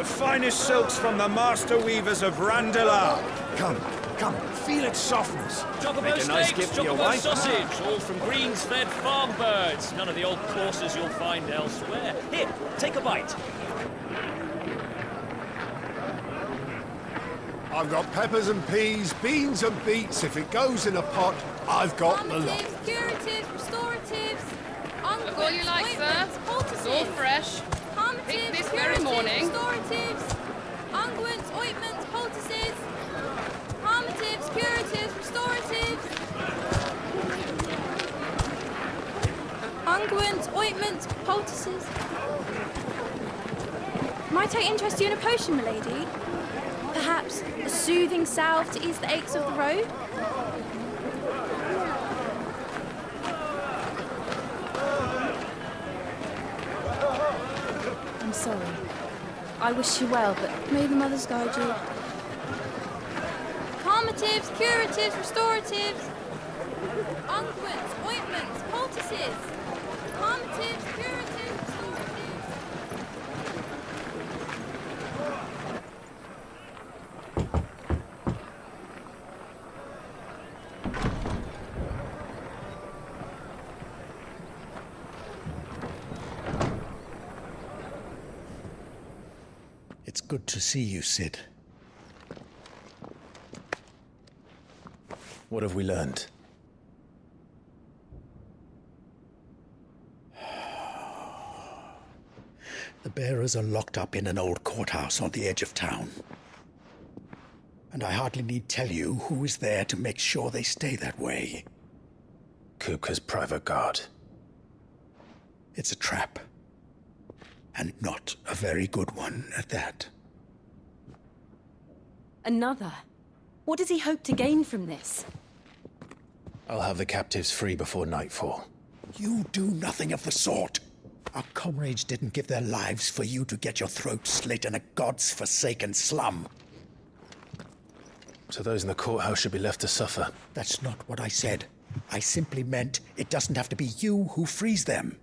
The finest silks from the master weavers of Randalar. Come, come, feel its softness. Chocobo Make a nice steaks, gift for your chocobo wife. sausage, all from greens-fed farm birds. None of the old courses you'll find elsewhere. Here, take a bite. I've got peppers and peas, beans and beets. If it goes in a pot, I've got the lot. Calmatives, curatives, restoratives, Look all you like, sir. It's all fresh. Picked this very morning. Restoratives, unguents, ointments, poultices. Calmatives, curatives, restoratives. Unguents, ointments, poultices. Might I interest you in a potion, milady? Perhaps a soothing salve to ease the aches of the road? I'm sorry. I wish you well, but may the mothers guide you. Calmatives, curatives, restoratives. Unguents, ointments, poultices. Calmatives, curatives, restoratives. It's good to see you, Sid. What have we learned? The bearers are locked up in an old courthouse on the edge of town. And I hardly need tell you who is there to make sure they stay that way. Kupka's private guard. It's a trap. And not a very good one at that. Another? What does he hope to gain from this? I'll have the captives free before nightfall. You do nothing of the sort. Our comrades didn't give their lives for you to get your throat slit in a god's-forsaken slum. So those in the courthouse should be left to suffer. That's not what I said. I simply meant it doesn't have to be you who frees them.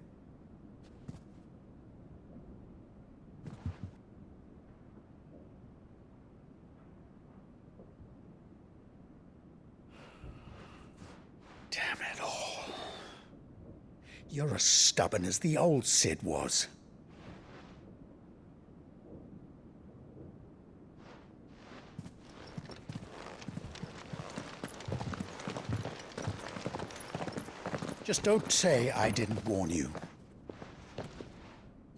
Damn it all. You're as stubborn as the old Sid was. Just don't say I didn't warn you.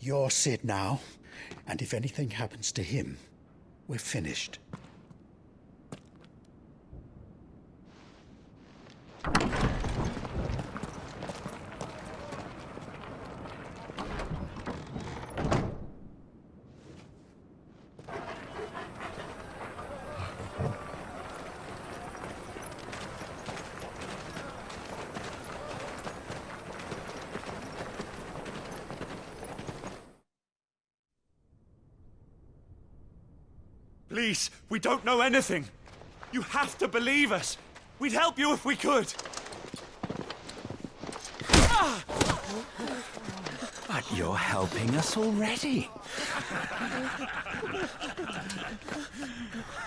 You're Sid now, and if anything happens to him, we're finished. Please, we don't know anything. You have to believe us. We'd help you if we could. But you're helping us already.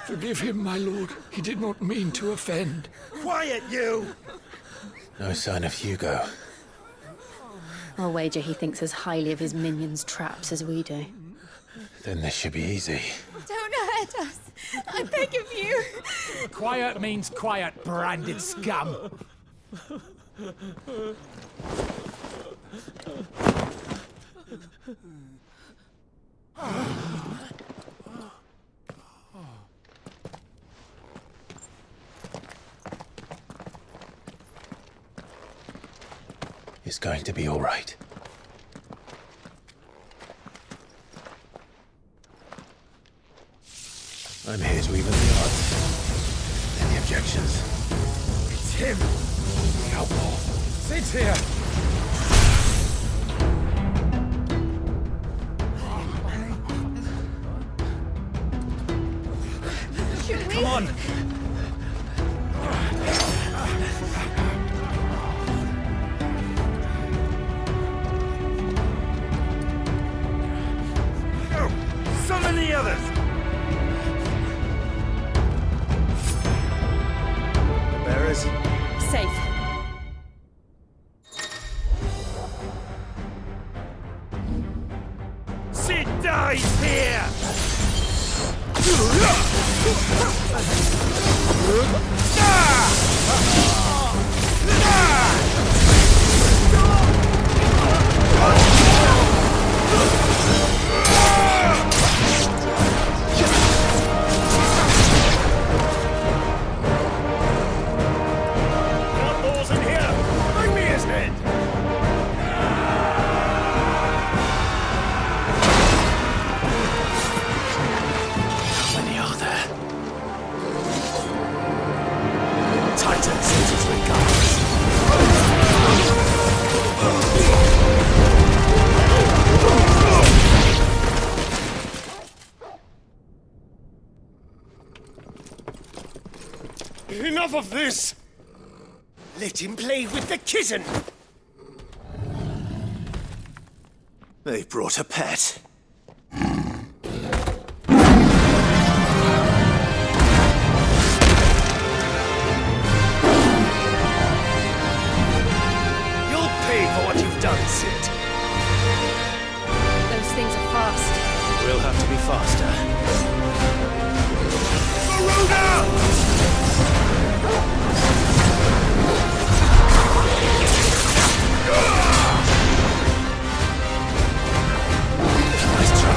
Forgive him, my lord. He did not mean to offend. Quiet, you! No sign of Hugo. I'll wager he thinks as highly of his minions' traps as we do. Then this should be easy. Don't hurt us. I beg of you. Quiet means quiet, branded scum. It's going to be all right. I'm here to even the odds. Any objections? It's him! The outlaw! Sid's here! Come on! Summon the the others? The bearers? Safe. Sid dies here! Outlaws in here! Bring me his head! How many are there? Titan sends its regards. Enough of this! Let him play with the kitten! They brought a pet. You'll pay for what you've done, Sid. Those things are fast. We'll have to be faster. Nice try.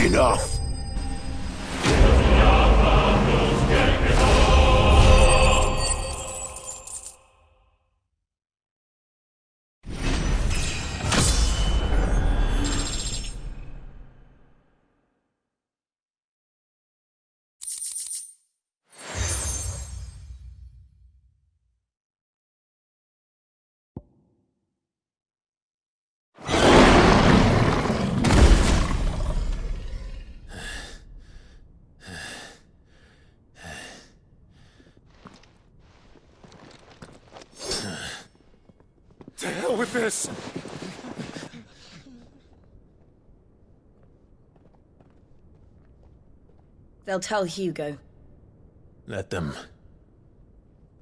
Enough! To hell with this! They'll tell Hugo. Let them.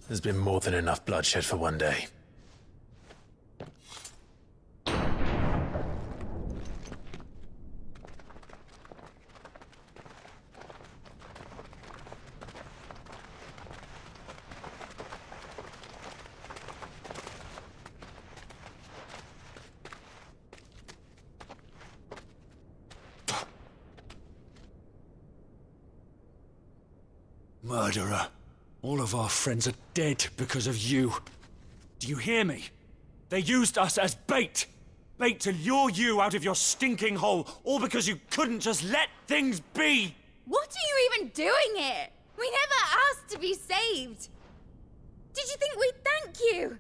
There's been more than enough bloodshed for one day. Murderer. All of our friends are dead because of you. Do you hear me? They used us as bait. Bait to lure you out of your stinking hole, all because you couldn't just let things be. What are you even doing here? We never asked to be saved. Did you think we'd thank you?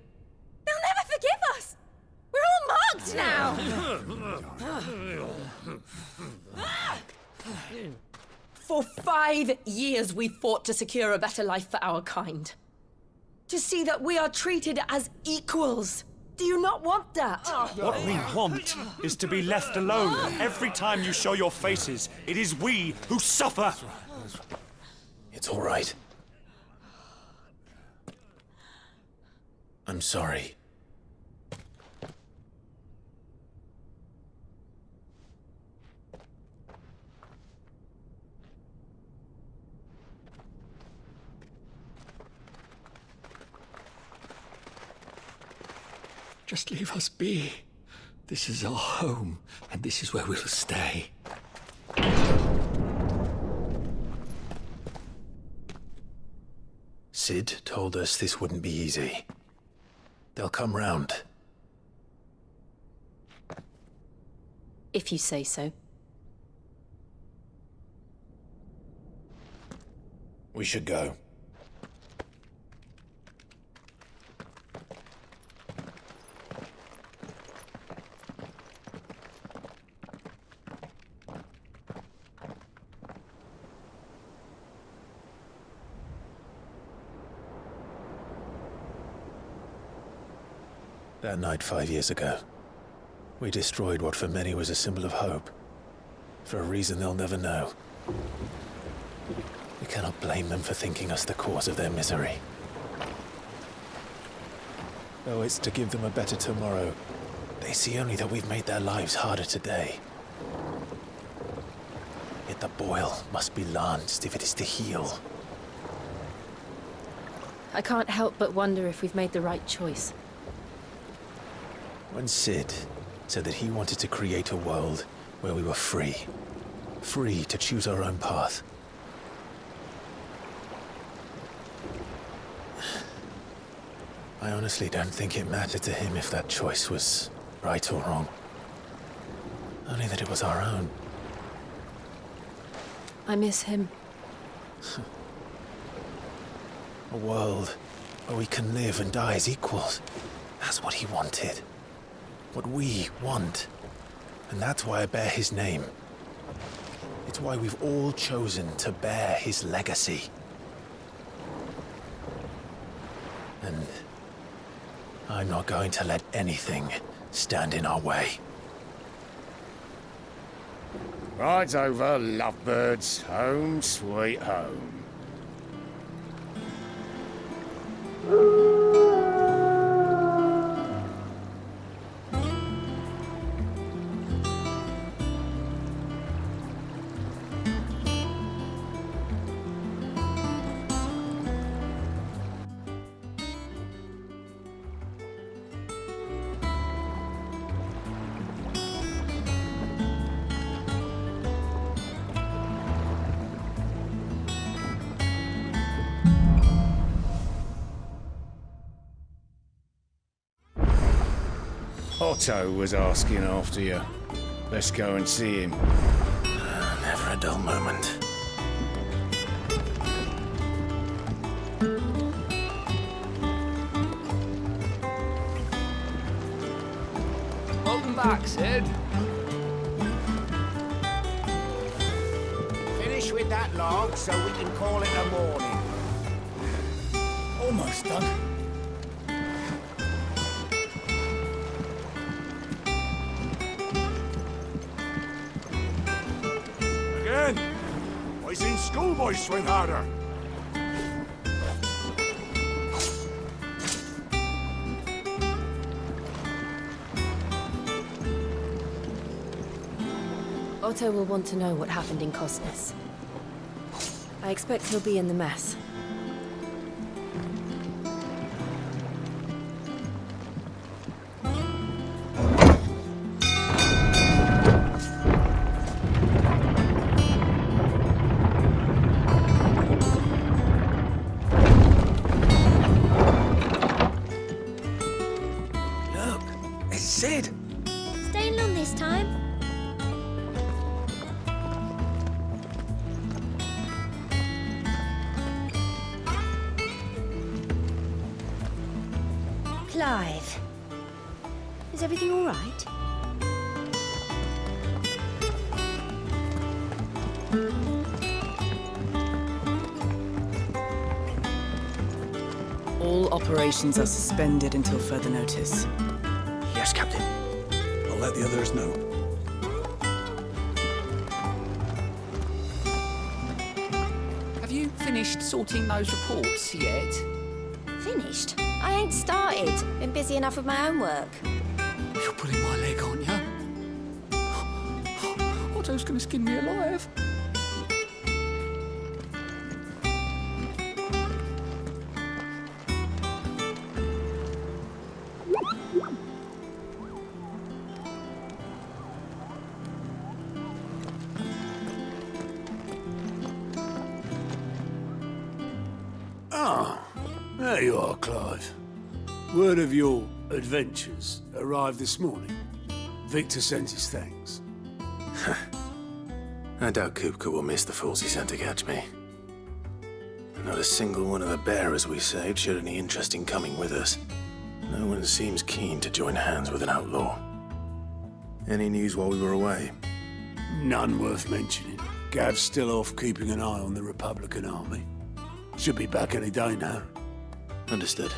They'll never forgive us. We're all marked now. For 5 years we fought to secure a better life for our kind. To see that we are treated as equals. Do you not want that? What we want is to be left alone. Every time you show your faces, it is we who suffer. It's all right. I'm sorry. Just leave us be. This is our home, and this is where we'll stay. Sid told us this wouldn't be easy. They'll come round. If you say so. We should go. That night 5 years ago, we destroyed what for many was a symbol of hope. For a reason they'll never know. We cannot blame them for thinking us the cause of their misery. Though it's to give them a better tomorrow, they see only that we've made their lives harder today. Yet the boil must be lanced if it is to heal. I can't help but wonder if we've made the right choice. When Sid said that he wanted to create a world where we were free. Free to choose our own path. I honestly don't think it mattered to him if that choice was right or wrong. Only that it was our own. I miss him. A world where we can live and die as equals. That's what he wanted. What we want. And that's why I bear his name. It's why we've all chosen to bear his legacy. And I'm not going to let anything stand in our way. Rides over, lovebirds, home sweet home. Otto was asking after you. Let's go and see him. Never a dull moment. Welcome back, Sid. Finish with that log so we can call it a morning. Almost done. Again? I seen schoolboys swing harder. Otto will want to know what happened in Cosmos. I expect he'll be in the mess. Look, it's Sid. Staying long this time? Clive. Is everything all right? All operations are suspended until further notice. Yes, Captain. I'll let the others know. Have you finished sorting those reports yet? Finished? I ain't started. Been busy enough with my own work. You're pulling my leg, aren't you? Otto's gonna skin me alive. There you are, Clive. Word of your adventures arrived this morning. Victor sends his thanks. I doubt Kupka will miss the fools he sent to catch me. Not a single one of the bearers we saved showed any interest in coming with us. No one seems keen to join hands with an outlaw. Any news while we were away? None worth mentioning. Gav's still off keeping an eye on the Republican army. Should be back any day now. Understood.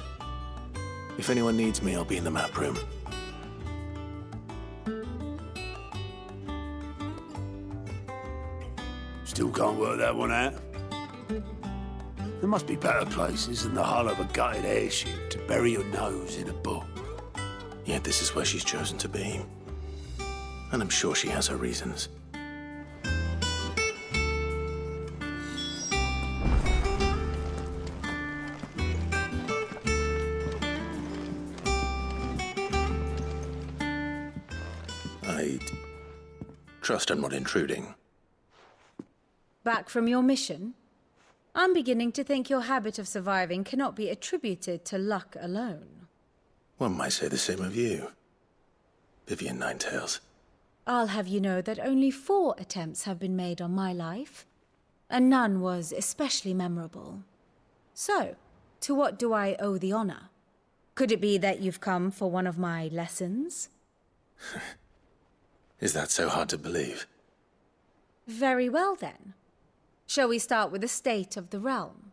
If anyone needs me, I'll be in the map room. Still can't work that one out. There must be better places than the hull of a gutted airship to bury your nose in a book. Yet this is where she's chosen to be. And I'm sure she has her reasons. I trust I'm not intruding. Back from your mission? I'm beginning to think your habit of surviving cannot be attributed to luck alone. One might say the same of you, Vivian Ninetails. I'll have you know that only 4 attempts have been made on my life, and none was especially memorable. So, to what do I owe the honor? Could it be that you've come for one of my lessons? Is that so hard to believe? Very well, then. Shall we start with the state of the realm?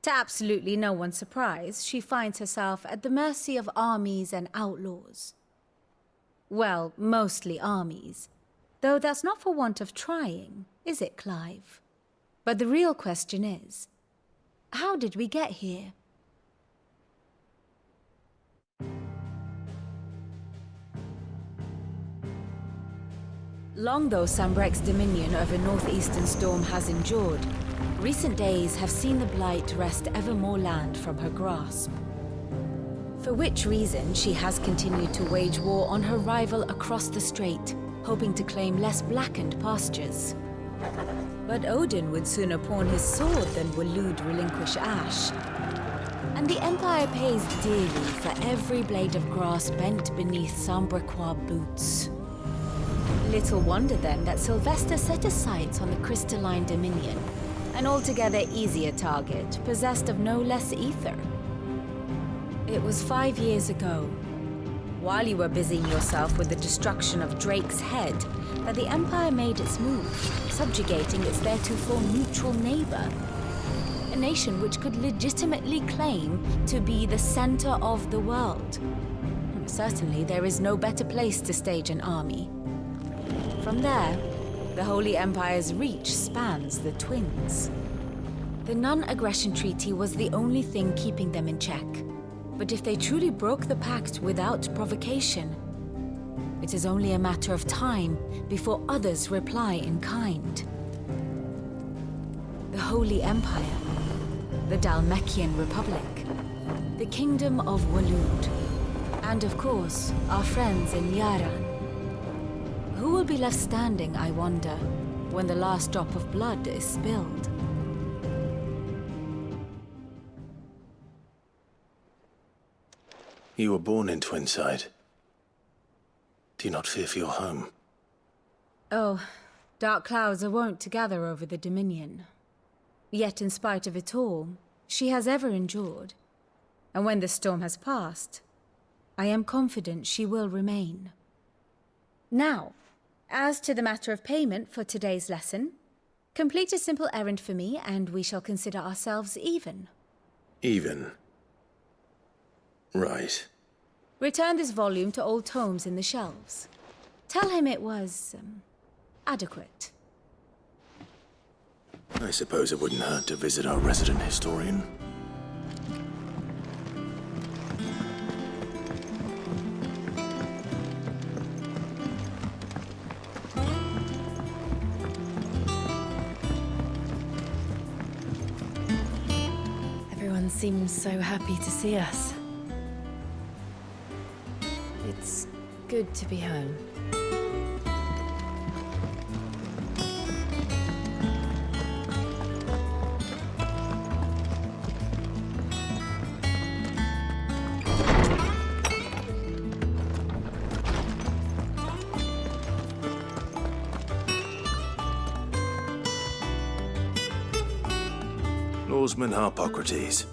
To absolutely no one's surprise, she finds herself at the mercy of armies and outlaws. Well, mostly armies. Though that's not for want of trying, is it, Clive? But the real question is, how did we get here? Long though Sambrek's dominion over northeastern Storm has endured, recent days have seen the Blight wrest ever more land from her grasp. For which reason she has continued to wage war on her rival across the strait, hoping to claim less blackened pastures. But Odin would sooner pawn his sword than Waloed relinquish Ash. And the Empire pays dearly for every blade of grass bent beneath Sambrequois boots. Little wonder then that Sylvester set his sights on the crystalline dominion, an altogether easier target, possessed of no less ether. It was 5 years ago, while you were busying yourself with the destruction of Drake's head, that the Empire made its move, subjugating its theretofore neutral neighbor. A nation which could legitimately claim to be the center of the world. Certainly, there is no better place to stage an army. From there, the Holy Empire's reach spans the Twins. The non-aggression treaty was the only thing keeping them in check. But if they truly broke the pact without provocation, it is only a matter of time before others reply in kind. The Holy Empire, the Dhalmekian Republic, the Kingdom of Waloed, and of course, our friends in Yaran. Who will be left standing, I wonder, when the last drop of blood is spilled? You were born in Twinside. Do you not fear for your home? Oh, dark clouds are wont to gather over the Dominion. Yet in spite of it all, she has ever endured. And when the storm has passed, I am confident she will remain. Now, as to the matter of payment for today's lesson, complete a simple errand for me and we shall consider ourselves even. Even? Right. Return this volume to old tomes in the shelves. Tell him it was, adequate. I suppose it wouldn't hurt to visit our resident historian. Everyone seems so happy to see us. It's good to be home. Lawsman Harpocrates.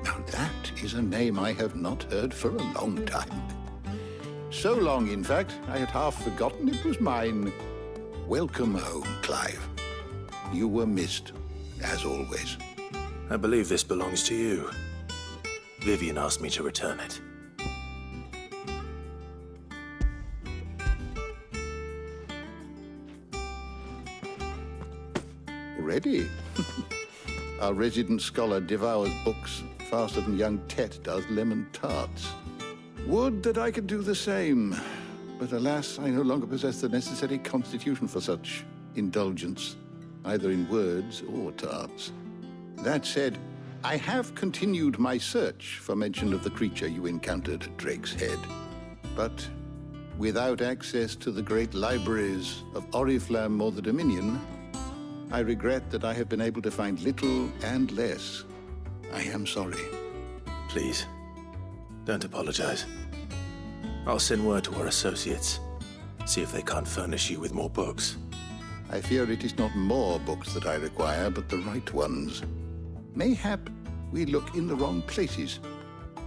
Now that is a name I have not heard for a long time. So long, in fact, I had half forgotten it was mine. Welcome home, Clive. You were missed, as always. I believe this belongs to you. Vivian asked me to return it. Ready? Our resident scholar devours books faster than young Tet does lemon tarts. Would that I could do the same, but alas, I no longer possess the necessary constitution for such indulgence, either in words or tarts. That said, I have continued my search for mention of the creature you encountered at Drake's Head, but without access to the great libraries of Oriflamme or the Dominion, I regret that I have been able to find little and less. I am sorry. Please, don't apologize. I'll send word to our associates. See if they can't furnish you with more books. I fear it is not more books that I require, but the right ones. Mayhap we look in the wrong places.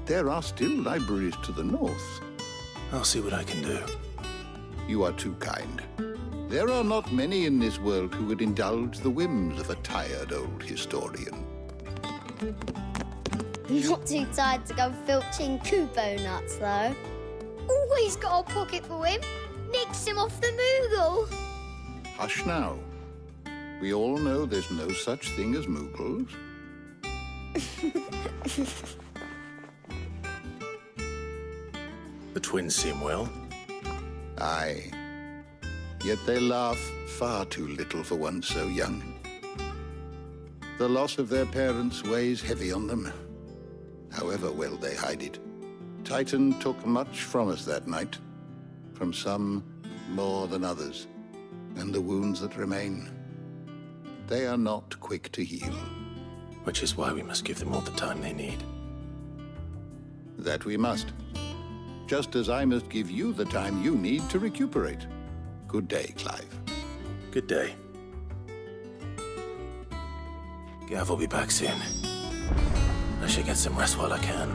There are still libraries to the north. I'll see what I can do. You are too kind. There are not many in this world who would indulge the whims of a tired old historian. Not too tired to go filching Kubo nuts, though. Always got a pocket for him. Nicks him off the Moogle. Hush now. We all know there's no such thing as Moogles. The twins seem well. Aye. Yet they laugh far too little for one so young. The loss of their parents weighs heavy on them, however well they hide it. Titan took much from us that night, from some more than others, and the wounds that remain, they are not quick to heal. Which is why we must give them all the time they need. That we must. Just as I must give you the time you need to recuperate. Good day, Clive. Good day. Gav will be back soon. I should get some rest while I can.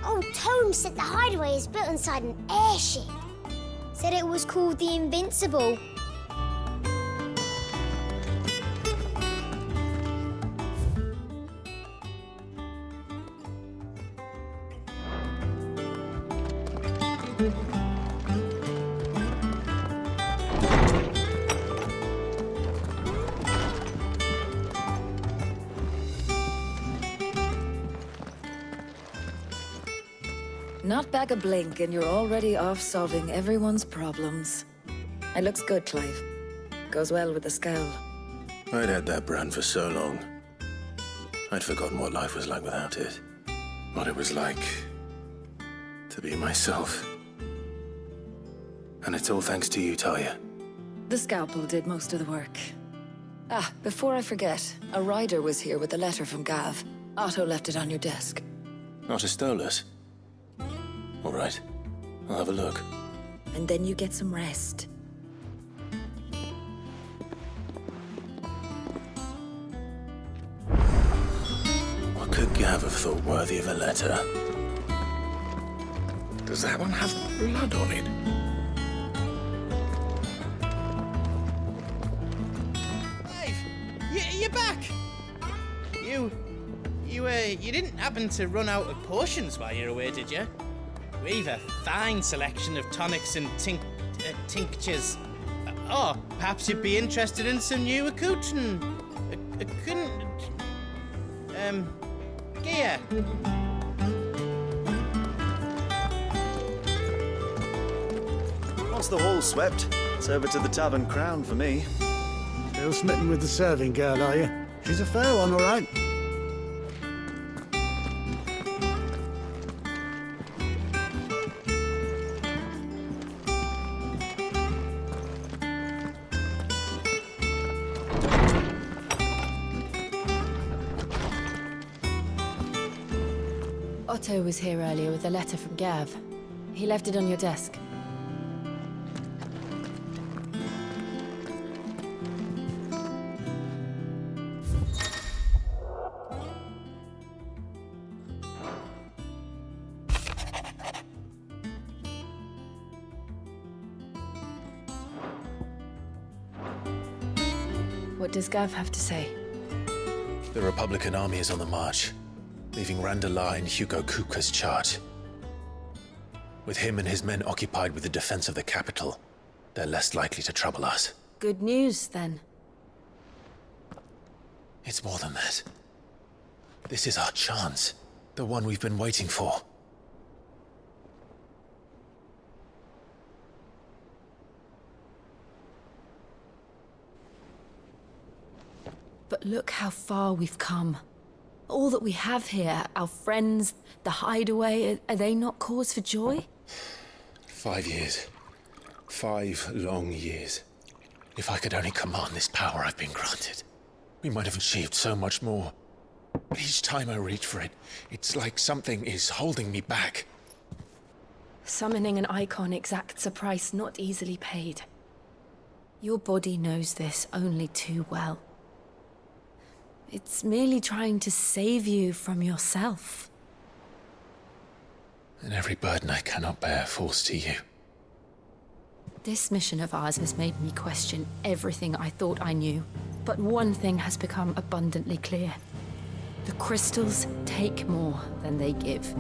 Old Tome said the hideaway is built inside an airship. Said it was called the Invincible. Not back a blink and you're already off solving everyone's problems. It looks good, Clive. Goes well with the scowl. I'd had that brand for so long. I'd forgotten what life was like without it. What it was like to be myself. And it's all thanks to you, Talia. The scalpel did most of the work. Ah, before I forget, a rider was here with a letter from Gav. Otto left it on your desk. Otto stole us? All right, I'll have a look. And then you get some rest. What could Gav have thought worthy of a letter? Does that one have blood on it? You're back! You didn't happen to run out of potions while you're away, did you? We've a fine selection of tonics and tinctures. Oh, perhaps you'd be interested in some new gear. Once the hall's swept, It's over to the Tavern Crown for me. Still smitten with the serving girl, are you? She's a fair one, all right. Otto was here earlier with a letter from Gav. He left it on your desk. What does Gav have to say? The Republican army is on the march, leaving Randalar in Hugo Kupka's charge. With him and his men occupied with the defense of the capital, they're less likely to trouble us. Good news, then. It's more than that. This is our chance. The one we've been waiting for. But look how far we've come. All that we have here, our friends, the hideaway, are they not cause for joy? 5 years. 5 long years. If I could only command this power I've been granted, we might have achieved so much more. But each time I reach for it, it's like something is holding me back. Summoning an icon exacts a price not easily paid. Your body knows this only too well. It's merely trying to save you from yourself. And every burden I cannot bear falls to you. This mission of ours has made me question everything I thought I knew. But one thing has become abundantly clear. The crystals take more than they give.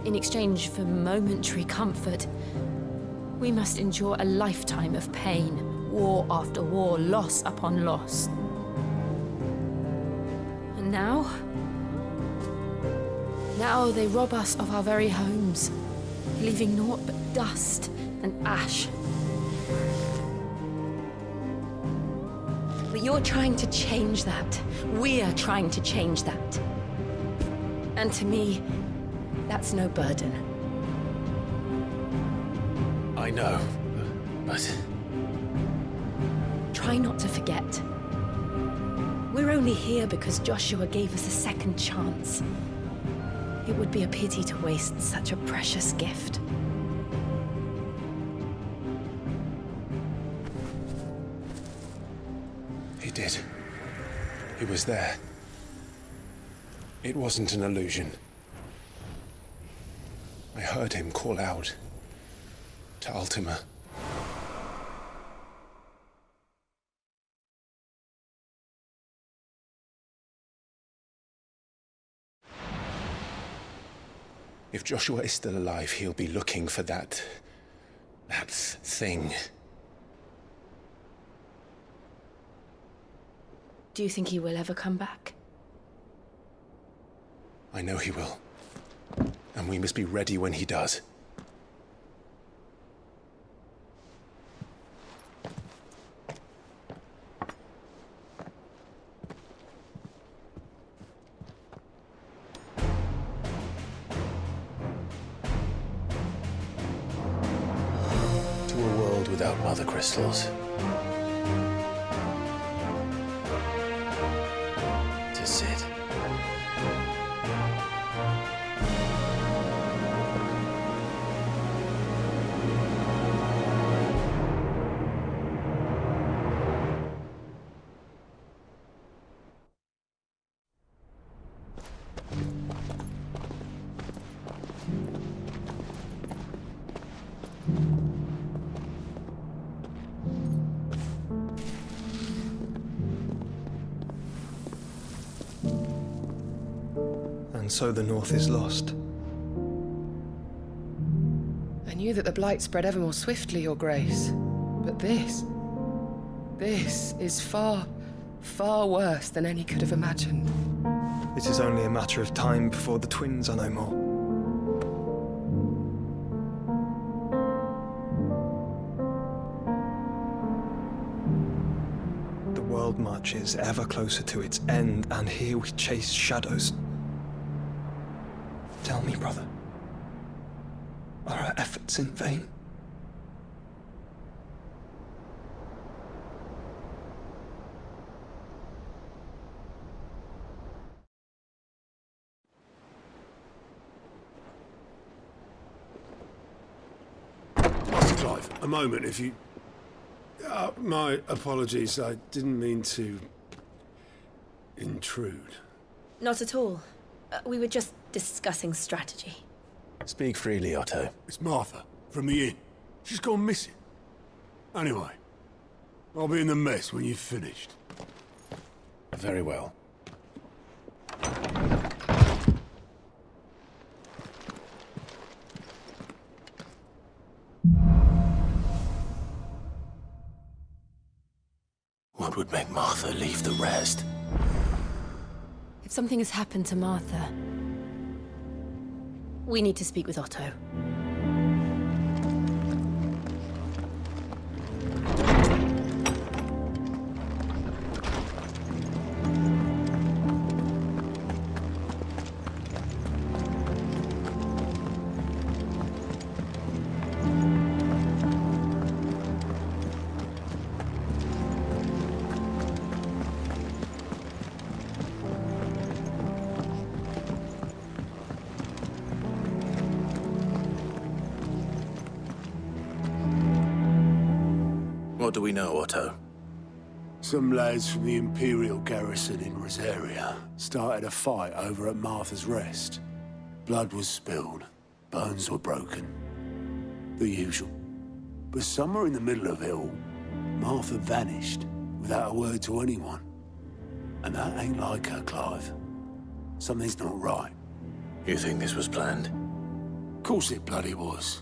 In exchange for momentary comfort, we must endure a lifetime of pain, war after war, loss upon loss. And now they rob us of our very homes, leaving naught but dust and ash. But you're trying to change that. We're trying to change that. And to me, that's no burden. I know, but... Try not to forget. We're only here because Joshua gave us a second chance. It would be a pity to waste such a precious gift. He did. He was there. It wasn't an illusion. I heard him call out to Altima. If Joshua is still alive, he'll be looking for that thing. Do you think he will ever come back? I know he will. And we must be ready when he does. To a world without mother crystals. To Sid. And so the North is lost. I knew that the Blight spread ever more swiftly, Your Grace. But this is far, far worse than any could have imagined. It is only a matter of time before the twins are no more. wild march is ever closer to its end, and here we chase shadows. Tell me, brother, are our efforts in vain? Master Clive, a moment, if you... my apologies, I didn't mean to... intrude. Not at all. We were just discussing strategy. Speak freely, Otto. It's Martha, from the inn. She's gone missing. Anyway, I'll be in the mess when you've finished. Very well. What would make Martha leave the rest? If something has happened to Martha, we need to speak with Otto. What do we know, Otto? Some lads from the Imperial garrison in Rosaria started a fight over at Martha's Rest. Blood was spilled, bones were broken. The usual. But somewhere in the middle of it all, Martha vanished without a word to anyone. And that ain't like her, Clive. Something's not right. You think this was planned? Of course it bloody was.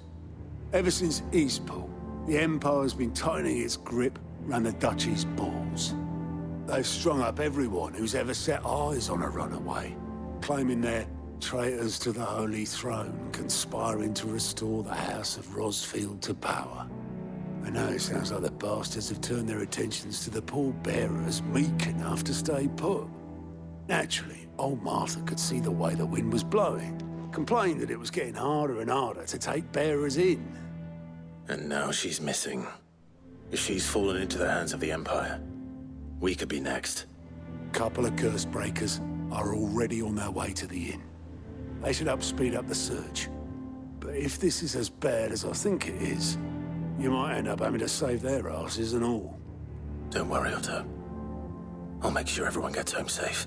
Ever since Eastpool, the Empire's been tightening its grip round the Duchy's balls. They've strung up everyone who's ever set eyes on a runaway, claiming they're traitors to the Holy Throne, conspiring to restore the House of Rosfield to power. And now it sounds like the bastards have turned their attentions to the pallbearers meek enough to stay put. Naturally, old Martha could see the way the wind was blowing, complained that it was getting harder and harder to take bearers in. And now she's missing. If she's fallen into the hands of the Empire, we could be next. Couple of curse breakers are already on their way to the inn. They should speed up the search. But if this is as bad as I think it is, you might end up having to save their asses and all. Don't worry, Otto. I'll make sure everyone gets home safe.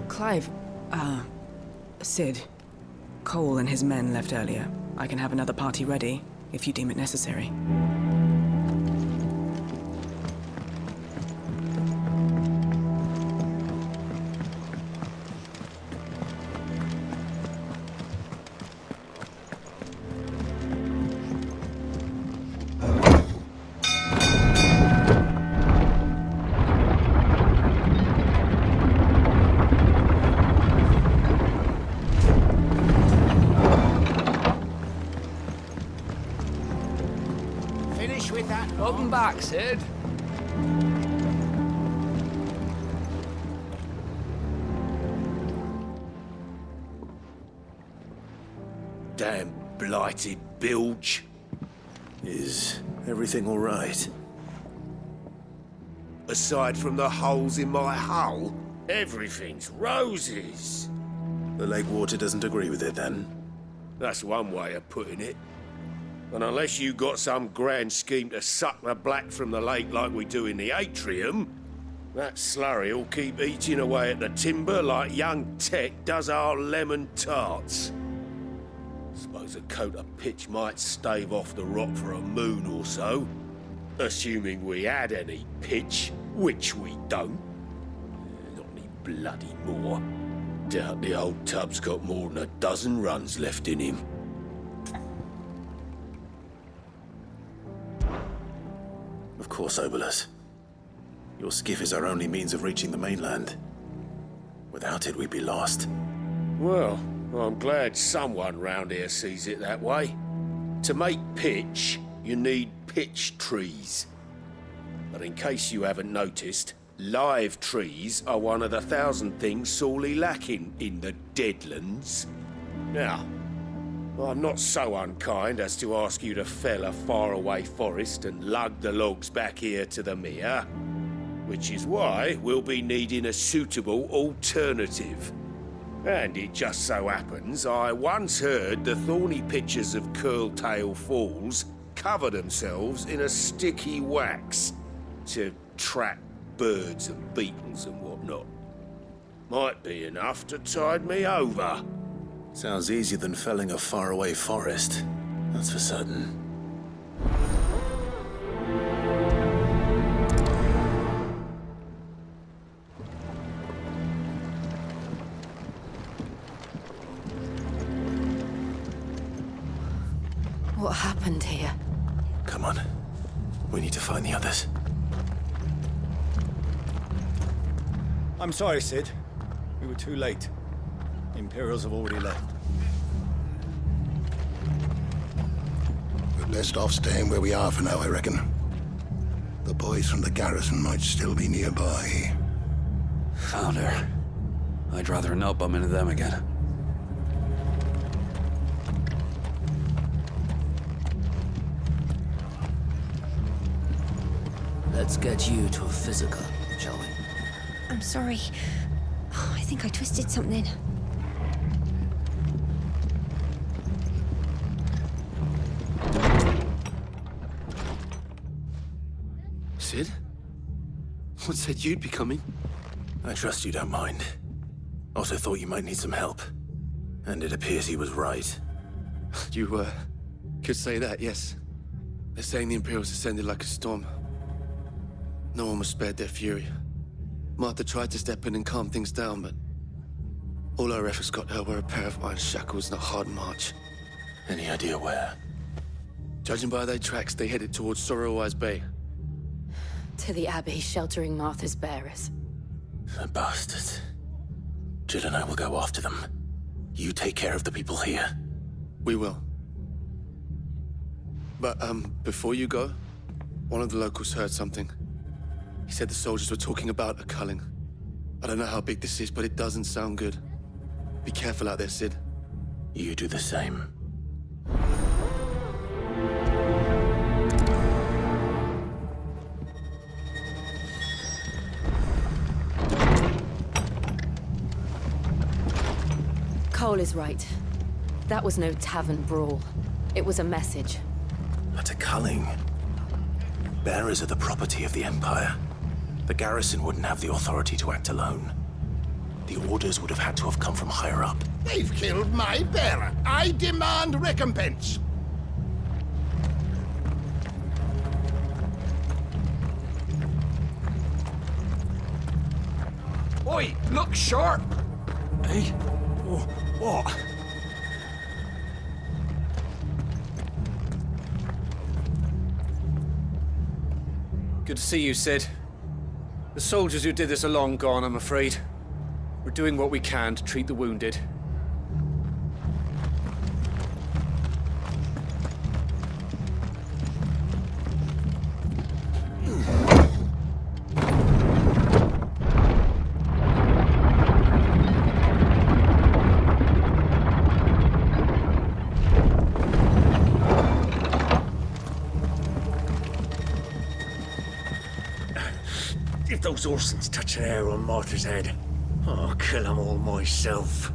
Clive, Sid. Cole and his men left earlier. I can have another party ready, if you deem it necessary. Welcome back, Sid. Damn blighted bilge. Is everything all right? Aside from the holes in my hull, everything's roses. The lake water doesn't agree with it, then? That's one way of putting it. And unless you got some grand scheme to suck the black from the lake like we do in the atrium, that slurry will keep eating away at the timber like young Tech does our lemon tarts. Suppose a coat of pitch might stave off the rot for a moon or so, assuming we had any pitch, which we don't. Not any bloody more. Doubt the old tub's got more than a dozen runs left in him. Of course, Obolus. Your skiff is our only means of reaching the mainland. Without it, we'd be lost. Well, Well, I'm glad someone round here sees it that way. To make pitch, you need pitch trees. But in case you haven't noticed, live trees are one of the 1,000 things sorely lacking in the Deadlands. Now, I'm not so unkind as to ask you to fell a faraway forest and lug the logs back here to the mere, which is why we'll be needing a suitable alternative. And it just so happens I once heard the thorny pitchers of Curltail Falls cover themselves in a sticky wax to trap birds and beetles and whatnot. Might be enough to tide me over. Sounds easier than felling a faraway forest, that's for certain. What happened here? Come on. We need to find the others. I'm sorry, Sid. We were too late. The Imperials have already left. We're best off staying where we are for now, I reckon. The boys from the garrison might still be nearby. Found her. I'd rather not bump into them again. Let's get you to a physical, shall we? I'm sorry. Oh, I think I twisted something. Sid? What said you'd be coming? I trust you don't mind. Also thought you might need some help. And it appears he was right. You, could say that, yes. They're saying the Imperials descended like a storm. No one was spared their fury. Martha tried to step in and calm things down, but all our efforts got her were a pair of iron shackles and a hard march. Any idea where? Judging by their tracks, they headed towards Sorrowwise Bay. To the Abbey, sheltering Martha's bearers. The bastards. Jill and I will go after them. You take care of the people here. We will. But, before you go, one of the locals heard something. He said the soldiers were talking about a culling. I don't know how big this is, but it doesn't sound good. Be careful out there, Sid. You do the same. Cole is right. That was no tavern brawl. It was a message. But a culling. Bearers are the property of the Empire. The garrison wouldn't have the authority to act alone. The orders would have had to have come from higher up. They've killed my bearer. I demand recompense. Oi, look sharp! Hey? What? Good to see you, Sid. The soldiers who did this are long gone, I'm afraid. We're doing what we can to treat the wounded. If those Orsons touch an arrow on Martha's head, I'll kill them all myself.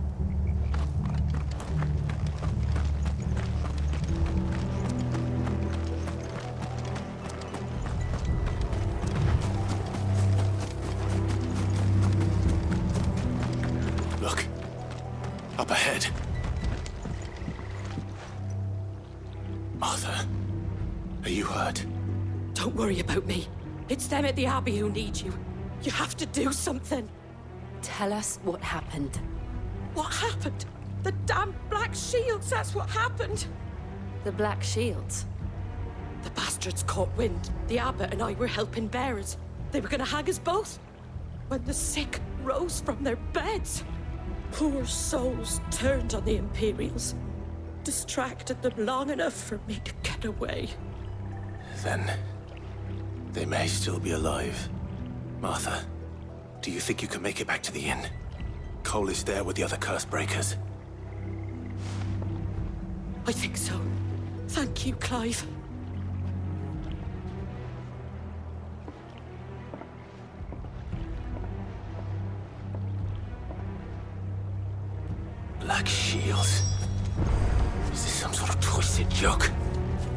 Look. Up ahead. Martha, are you hurt? Don't worry about me. It's them at the Abbey who need you. You have to do something. Tell us what happened. What happened? The damn Black Shields, that's what happened. The Black Shields? The bastards caught wind. The abbot and I were helping bearers. They were gonna hang us both. When the sick rose from their beds. poor souls turned on the Imperials, distracted them long enough for me to get away. Then they may still be alive. Martha, do you think you can make it back to the inn? Cole is there with the other curse breakers. I think so. Thank you, Clive. Black shields? Is this some sort of twisted joke?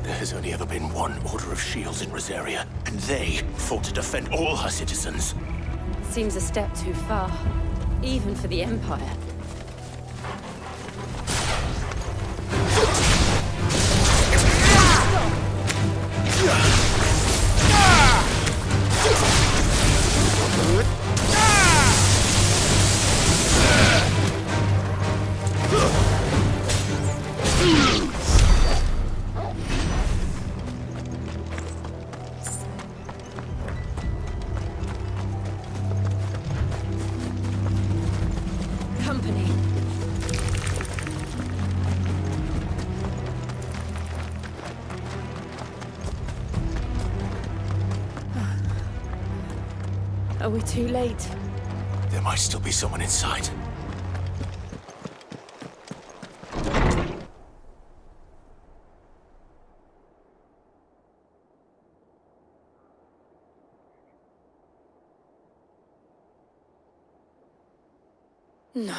There has only ever been one Order of Shields in Rosaria, and they fought to defend all her citizens. Seems a step too far, even for the Empire. Are we too late? There might still be someone inside. No.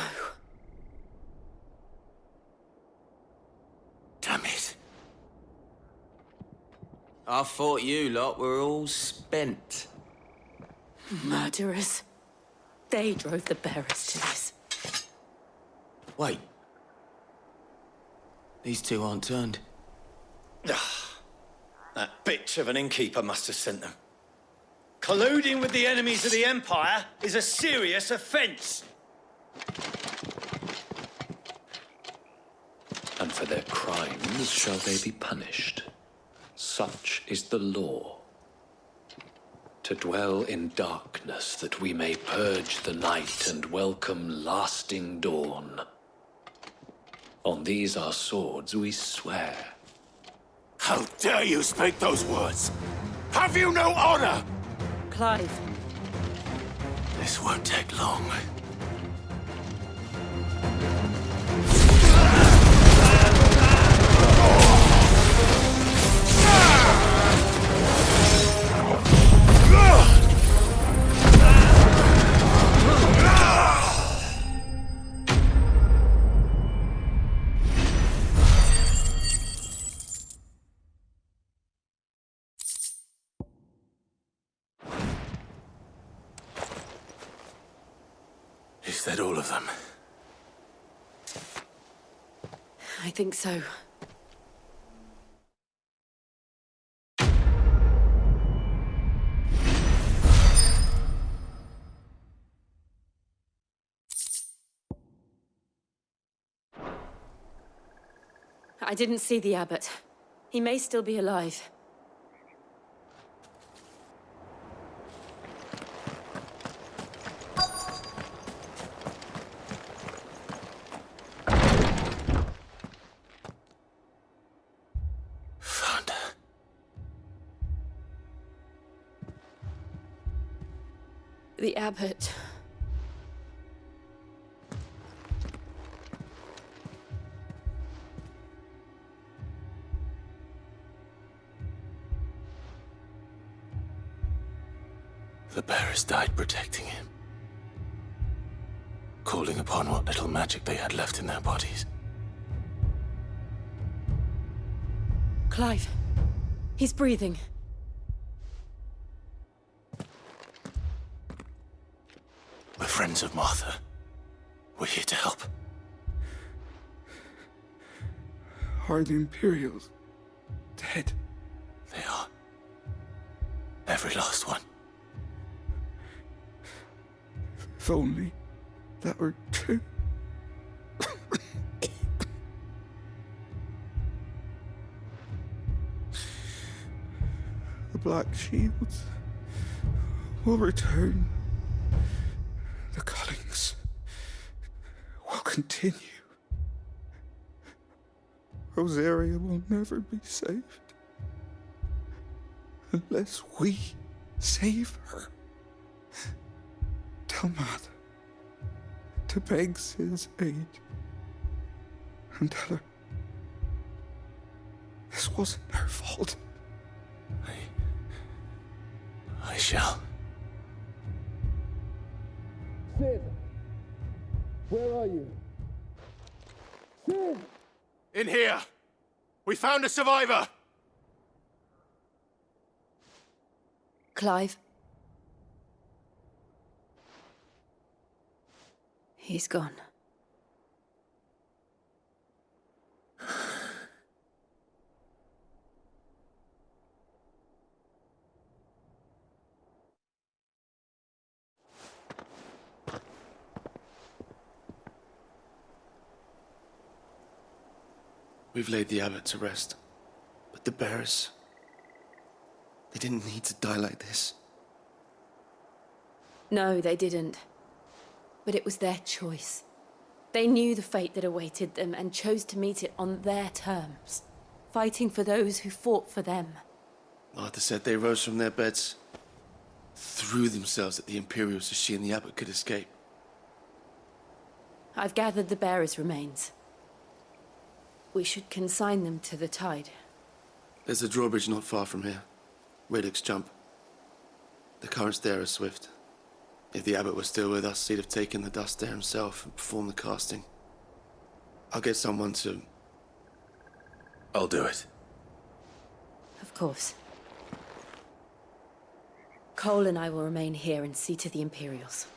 Damn it. I thought you lot were all spent. Murderers. They drove the bearers to this. Wait. These two aren't turned. That bitch of an innkeeper must have sent them. Colluding with the enemies of the Empire is a serious offence. And for their crimes shall they be punished. Such is the law. To dwell in darkness that we may purge the night and welcome lasting dawn. On these our swords we swear. How dare you speak those words? Have you no honor? Clive. This won't take long. Is that all of them? I think so. I didn't see the abbot. He may still be alive. The abbot. The bearers died protecting him, calling upon what little magic they had left in their bodies. Clive. He's breathing. We're friends of Martha. We're here to help. Are the Imperials dead? They are. Every last one. If only that were true. The Black Shields will return. The Cullings continue, Rosaria will never be saved unless we save her. Tell Mother to beg Sid's aid and tell her this wasn't her fault. I shall. Sid! Where are you? Sid! In here! We found a survivor! Clive. He's gone. We've laid the abbot to rest. But the bearers... they didn't need to die like this. No, they didn't. But it was their choice. They knew the fate that awaited them and chose to meet it on their terms, fighting for those who fought for them. Martha said they rose from their beds, threw themselves at the Imperials so she and the abbot could escape. I've gathered the bearers' remains. We should consign them to the tide. There's a drawbridge not far from here. Radix Jump. The currents there are swift. If the abbot was still with us, he'd have taken the dust there himself and performed the casting. I'll get someone to... I'll do it. Of course. Cole and I will remain here and see to the Imperials.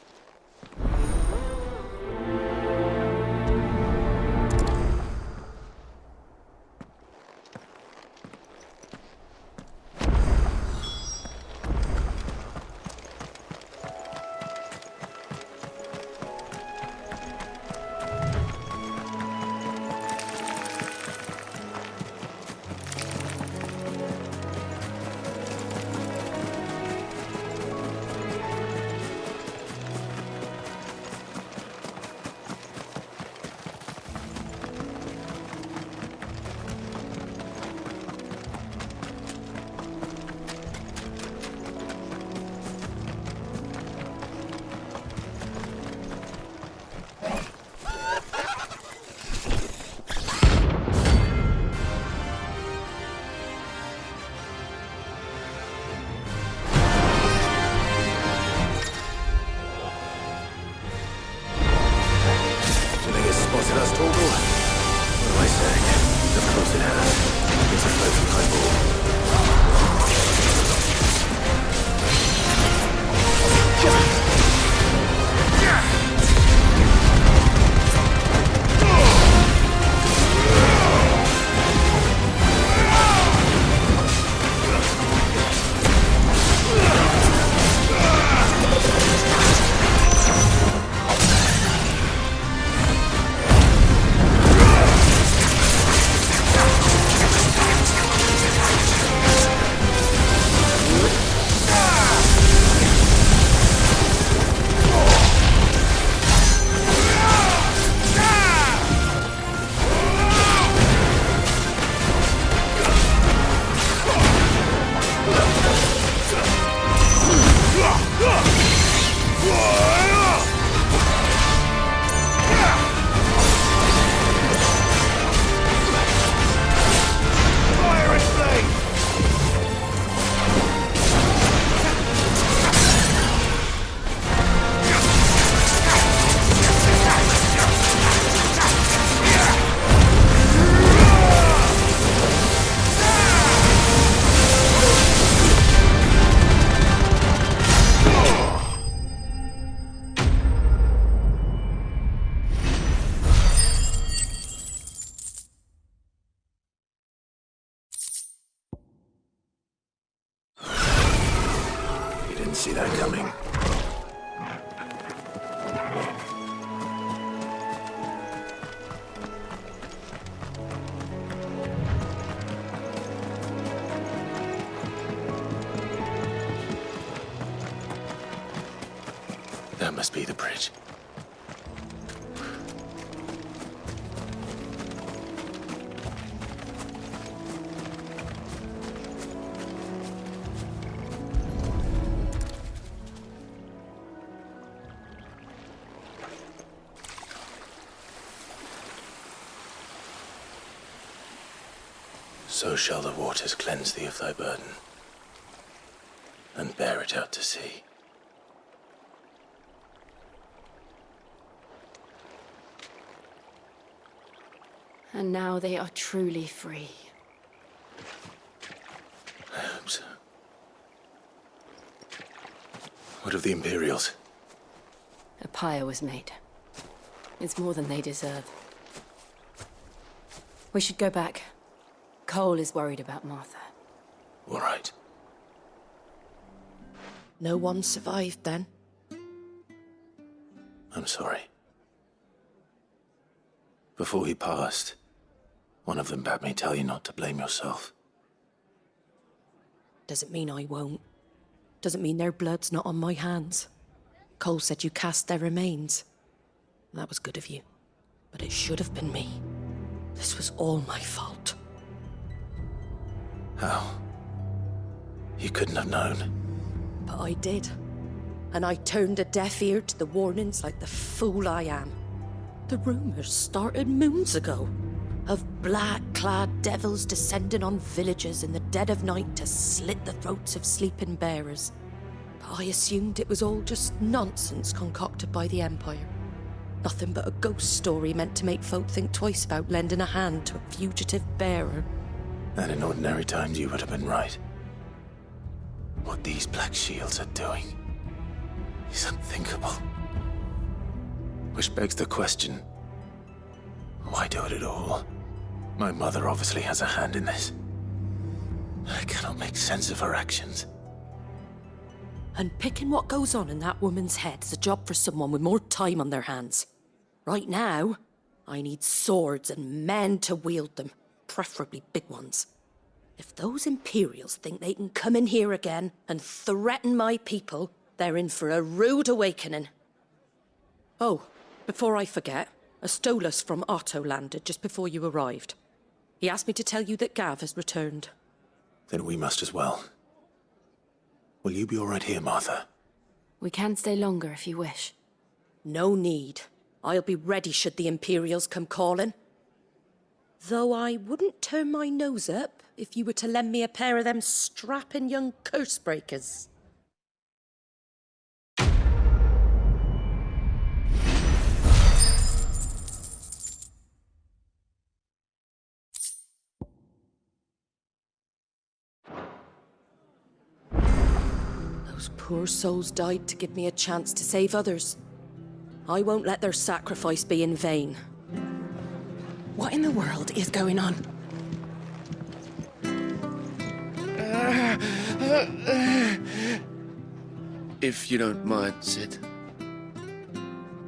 See that coming. That must be the bridge. So shall the waters cleanse thee of thy burden, and bear it out to sea. And now they are truly free. I hope so. What of the Imperials? A pyre was made. It's more than they deserve. We should go back. Cole is worried about Martha. All right. No one survived then? I'm sorry. Before he passed, one of them bade me tell you not to blame yourself. Doesn't mean I won't. Doesn't mean their blood's not on my hands. Cole said you cast their remains. That was good of you. But it should have been me. This was all my fault. How? You couldn't have known. But I did. And I turned a deaf ear to the warnings like the fool I am. The rumors started moons ago. Of black-clad devils descending on villages in the dead of night to slit the throats of sleeping bearers. But I assumed it was all just nonsense concocted by the Empire. Nothing but a ghost story meant to make folk think twice about lending a hand to a fugitive bearer. And in ordinary times you would have been right. What these Black Shields are doing is unthinkable. Which begs the question, why do it at all? My mother obviously has a hand in this. I cannot make sense of her actions. And picking what goes on in that woman's head is a job for someone with more time on their hands. Right now, I need swords and men to wield them, preferably big ones. If those Imperials think they can come in here again and threaten my people, they're in for a rude awakening. Oh, before I forget, a Stolas from Otto landed just before you arrived. He asked me to tell you that Gav has returned. Then we must as well. Will you be all right here, Martha? We can stay longer if you wish. No need. I'll be ready should the Imperials come calling. Though I wouldn't turn my nose up if you were to lend me a pair of them strapping young curse-breakers. Those poor souls died to give me a chance to save others. I won't let their sacrifice be in vain. What in the world is going on? If you don't mind, Sid,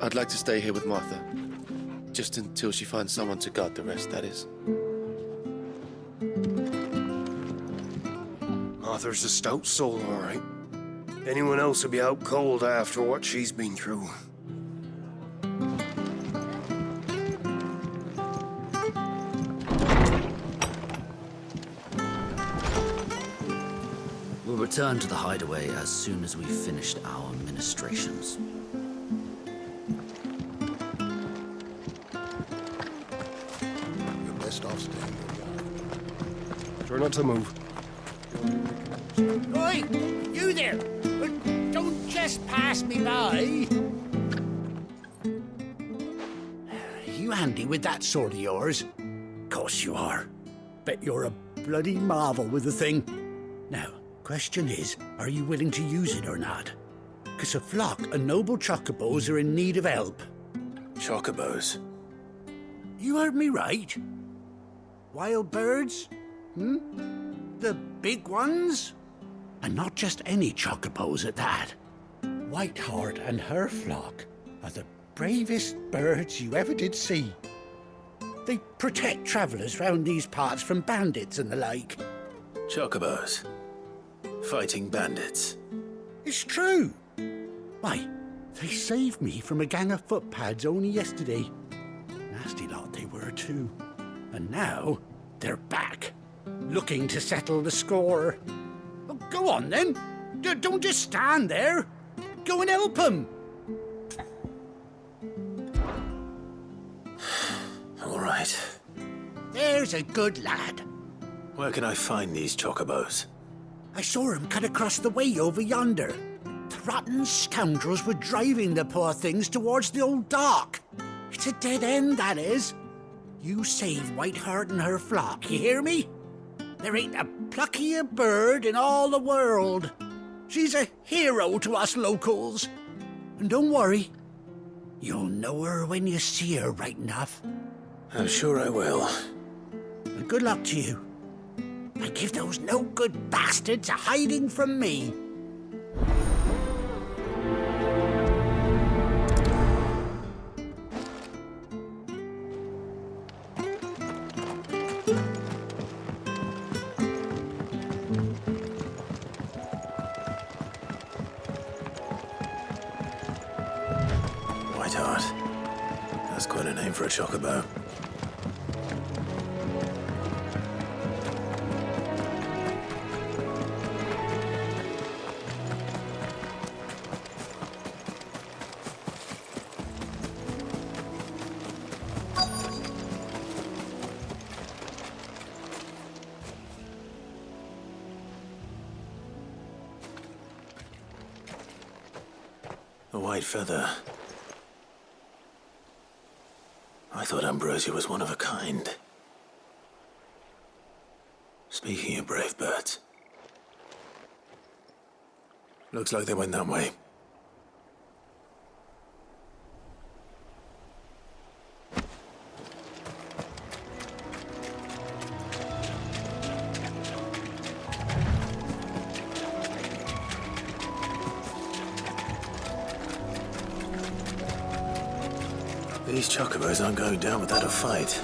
I'd like to stay here with Martha. Just until she finds someone to guard the rest, that is. Martha's a stout soul, all right. Anyone else would be out cold after what she's been through. We'll return to the hideaway as soon as we've finished our ministrations. You're best off staying. Try not to move. Oi! You there! Don't just pass me by! You handy with that sword of yours? Course you are. Bet you're a bloody marvel with the thing. Now, question is, are you willing to use it or not? 'Cause a flock of noble chocobos are in need of help. Chocobos? You heard me right. Wild birds? The big ones? And not just any chocobos at that. Whiteheart and her flock are the bravest birds you ever did see. They protect travellers round these parts from bandits and the like. Chocobos? Fighting bandits? It's true. Why, they saved me from a gang of footpads only yesterday. Nasty lot they were too. And now they're back, looking to settle the score. Oh, go on then. Don't just stand there. Go and help them. All right. There's a good lad. Where can I find these chocobos? I saw him cut across the way over yonder. The rotten scoundrels were driving the poor things towards the old dock. It's a dead end, that is. You save Whiteheart and her flock, you hear me? There ain't a pluckier bird in all the world. She's a hero to us locals. And don't worry, you'll know her when you see her right enough. I'm sure I will. And good luck to you. I give those no-good bastards a hiding from me. Whiteheart. That's quite a name for a chocobo. A white feather. I thought Ambrosia was one of a kind. Speaking of brave birds. Looks like they went that way. These chocobos aren't going down without a fight.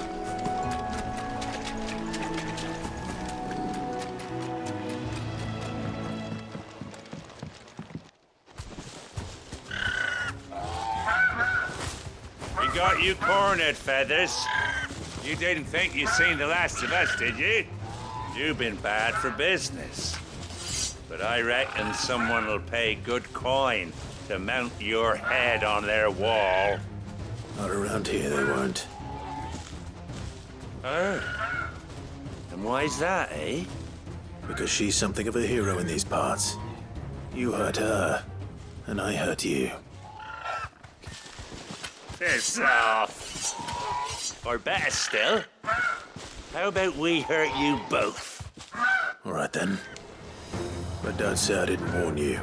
We got you cornered, Feathers. You didn't think you'd seen the last of us, did you? You've been bad for business. But I reckon someone will pay good coin to mount your head on their wall. Not around here, they weren't. Oh. And why's that, eh? Because she's something of a hero in these parts. You hurt her, and I hurt you. Piss off. Or better still, how about we hurt you both? All right then. But don't say I didn't warn you.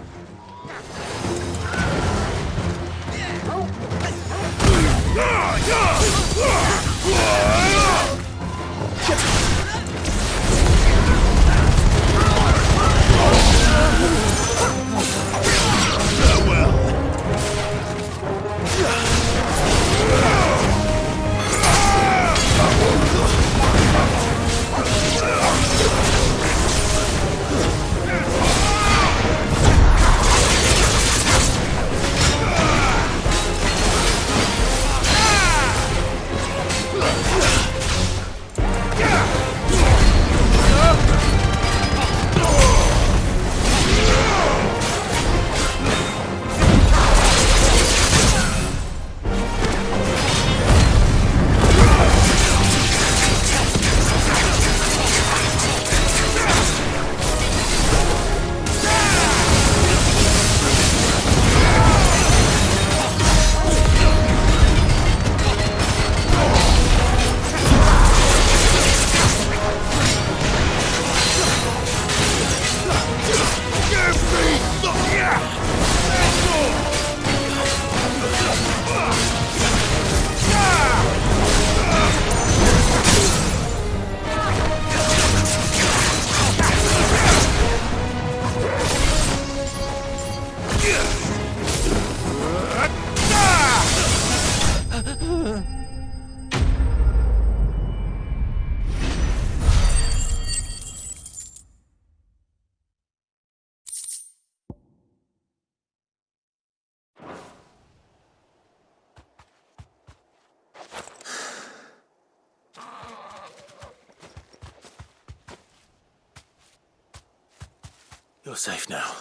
You're safe now.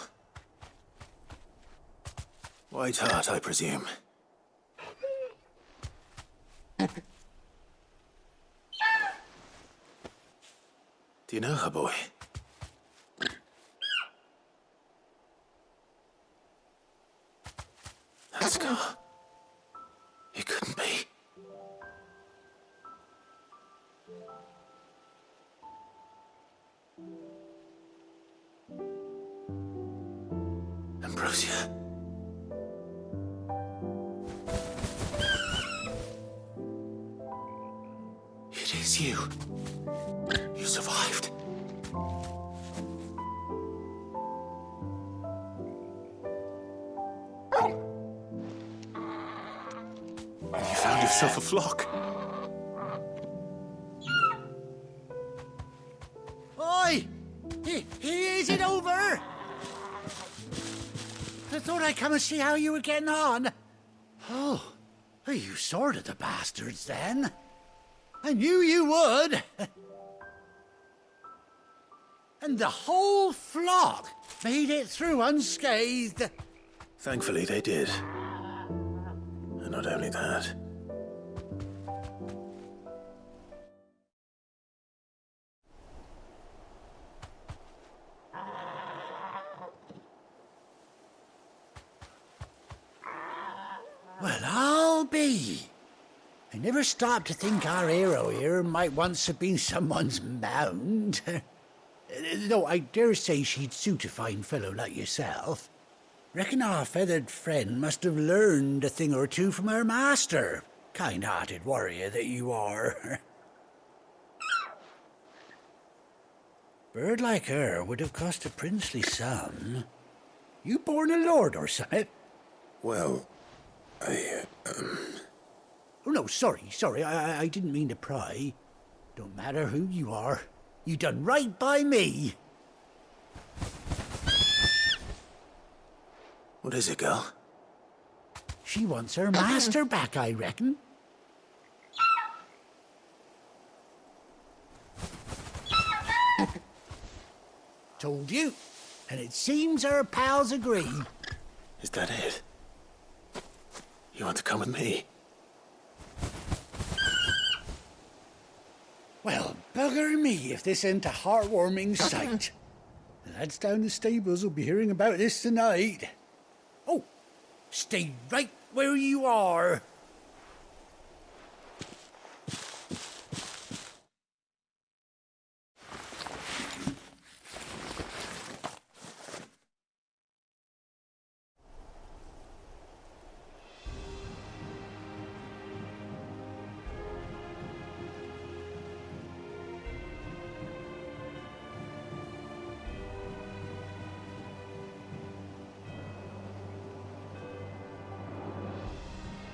Whiteheart, I presume. Do You know her, boy? That scar. It couldn't be. Ambrosia. It is you. You survived. And you found yourself a flock. Oi! Is it over? I thought I'd come and see how you were getting on. Oh, you sorted the bastards then. I knew you would. And the whole flock made it through unscathed. Thankfully, they did. And not only that. Well, I'll be. I never stopped to think our hero here might once have been someone's mound. Though I dare say she'd suit a fine fellow like yourself. Reckon our feathered friend must have learned a thing or two from her master. Kind-hearted warrior that you are. Bird like her would have cost a princely sum. You born a lord or something? Well, Oh, no, sorry. I didn't mean to pry. Don't matter who you are. You done right by me. What is it, girl? She wants her master back, I reckon. Told you. And it seems her pals agree. Is that it? You want to come with me? Well, bugger me if this ain't a heartwarming sight. The lads down the stables will be hearing about this tonight. Oh, stay right where you are.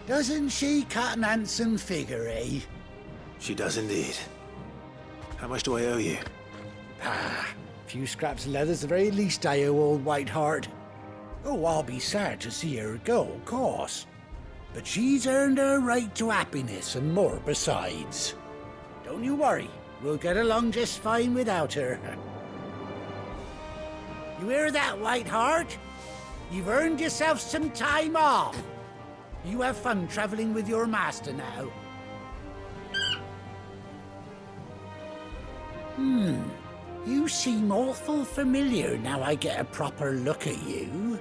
Doesn't she cut an handsome figure, eh? She does indeed. How much do I owe you? A few scraps of leather's the very least I owe old Whiteheart. Oh, I'll be sad to see her go, of course. But she's earned her right to happiness and more besides. Don't you worry, we'll get along just fine without her. You hear that, Whiteheart? You've earned yourself some time off. You have fun traveling with your master now. You seem awful familiar now I get a proper look at you.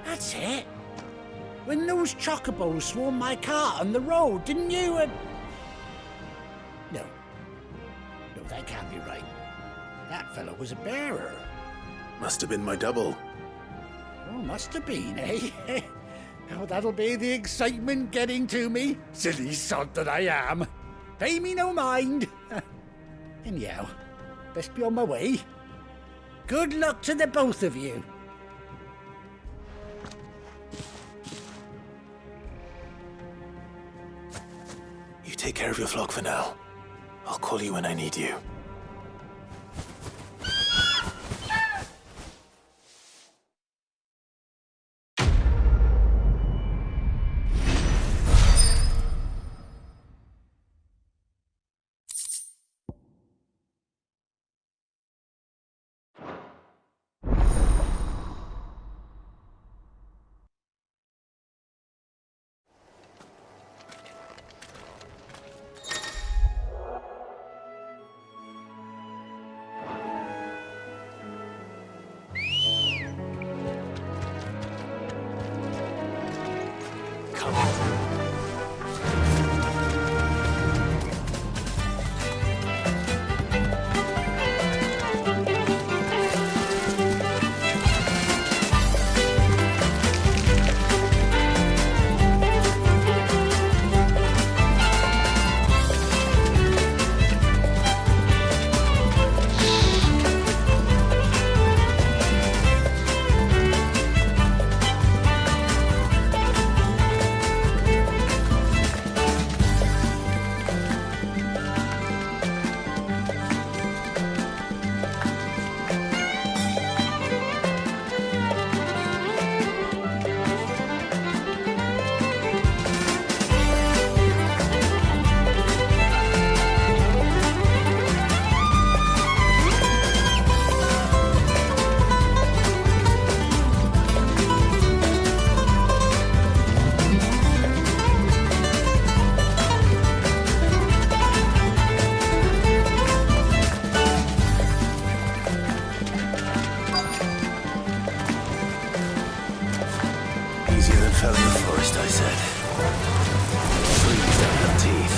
That's it. When those chocobos swarmed my cart on the road, didn't you? No, that can't be right. That fellow was a bearer. Must have been my double. Oh, must have been, eh? Oh, that'll be the excitement getting to me. Silly sod that I am. Pay me no mind. Anyhow, best be on my way. Good luck to the both of you. You take care of your flock for now. I'll call you when I need you. coming. Fell in the forest, I said. Trees don't have teeth.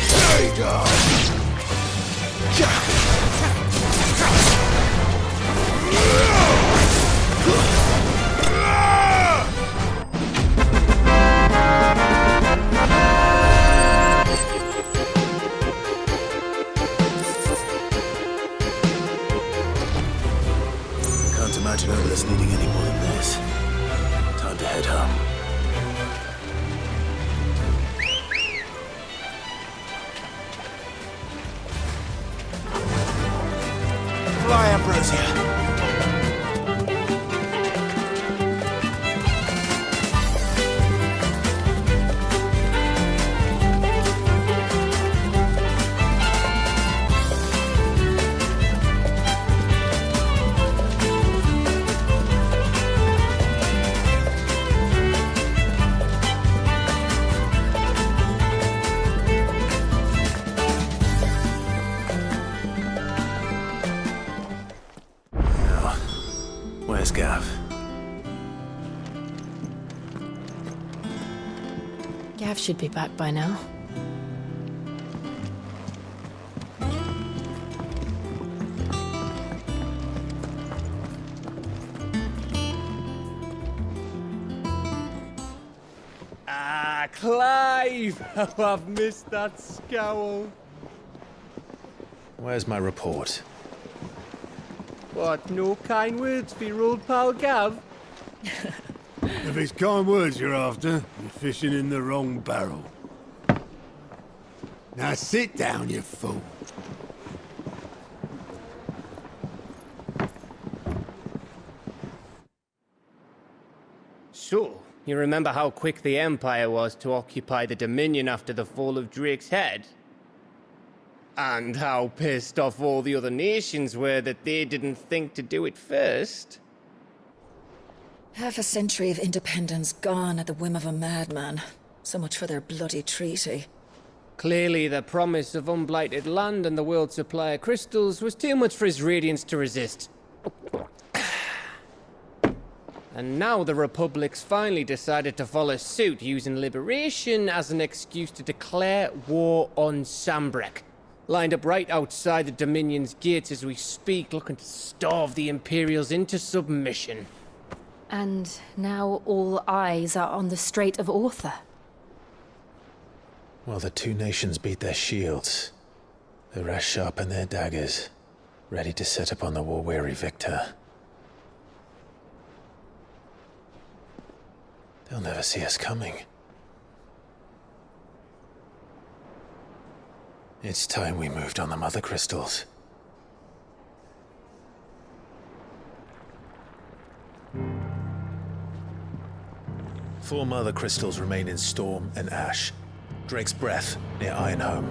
Stay down. Imagine Earth's needing any more than this. Time to head home. Fly, Ambrosia. Where's Gav? Gav should be back by now. Ah, Clive! Oh, I've missed that scowl. Where's my report? What, no kind words for your old pal Gav? If it's kind words you're after, you're fishing in the wrong barrel. Now sit down, you fool. So, you remember how quick the Empire was to occupy the Dominion after the fall of Drake's head? And how pissed off all the other nations were that they didn't think to do it first? Half a century of independence gone at the whim of a madman. So much for their bloody treaty. Clearly, the promise of unblighted land and the world's supply of crystals was too much for his radiance to resist. And now the Republic's finally decided to follow suit, using liberation as an excuse to declare war on Sambrek. Lined up right outside the Dominion's gates as we speak, looking to starve the Imperials into submission. And now all eyes are on the Strait of Author. While the two nations beat their shields, the rest sharpen their daggers, ready to set upon the war-weary victor. They'll never see us coming. It's time we moved on the Mother Crystals. Four Mother Crystals remain in Storm and Ash. Drake's Breath near Ironhome.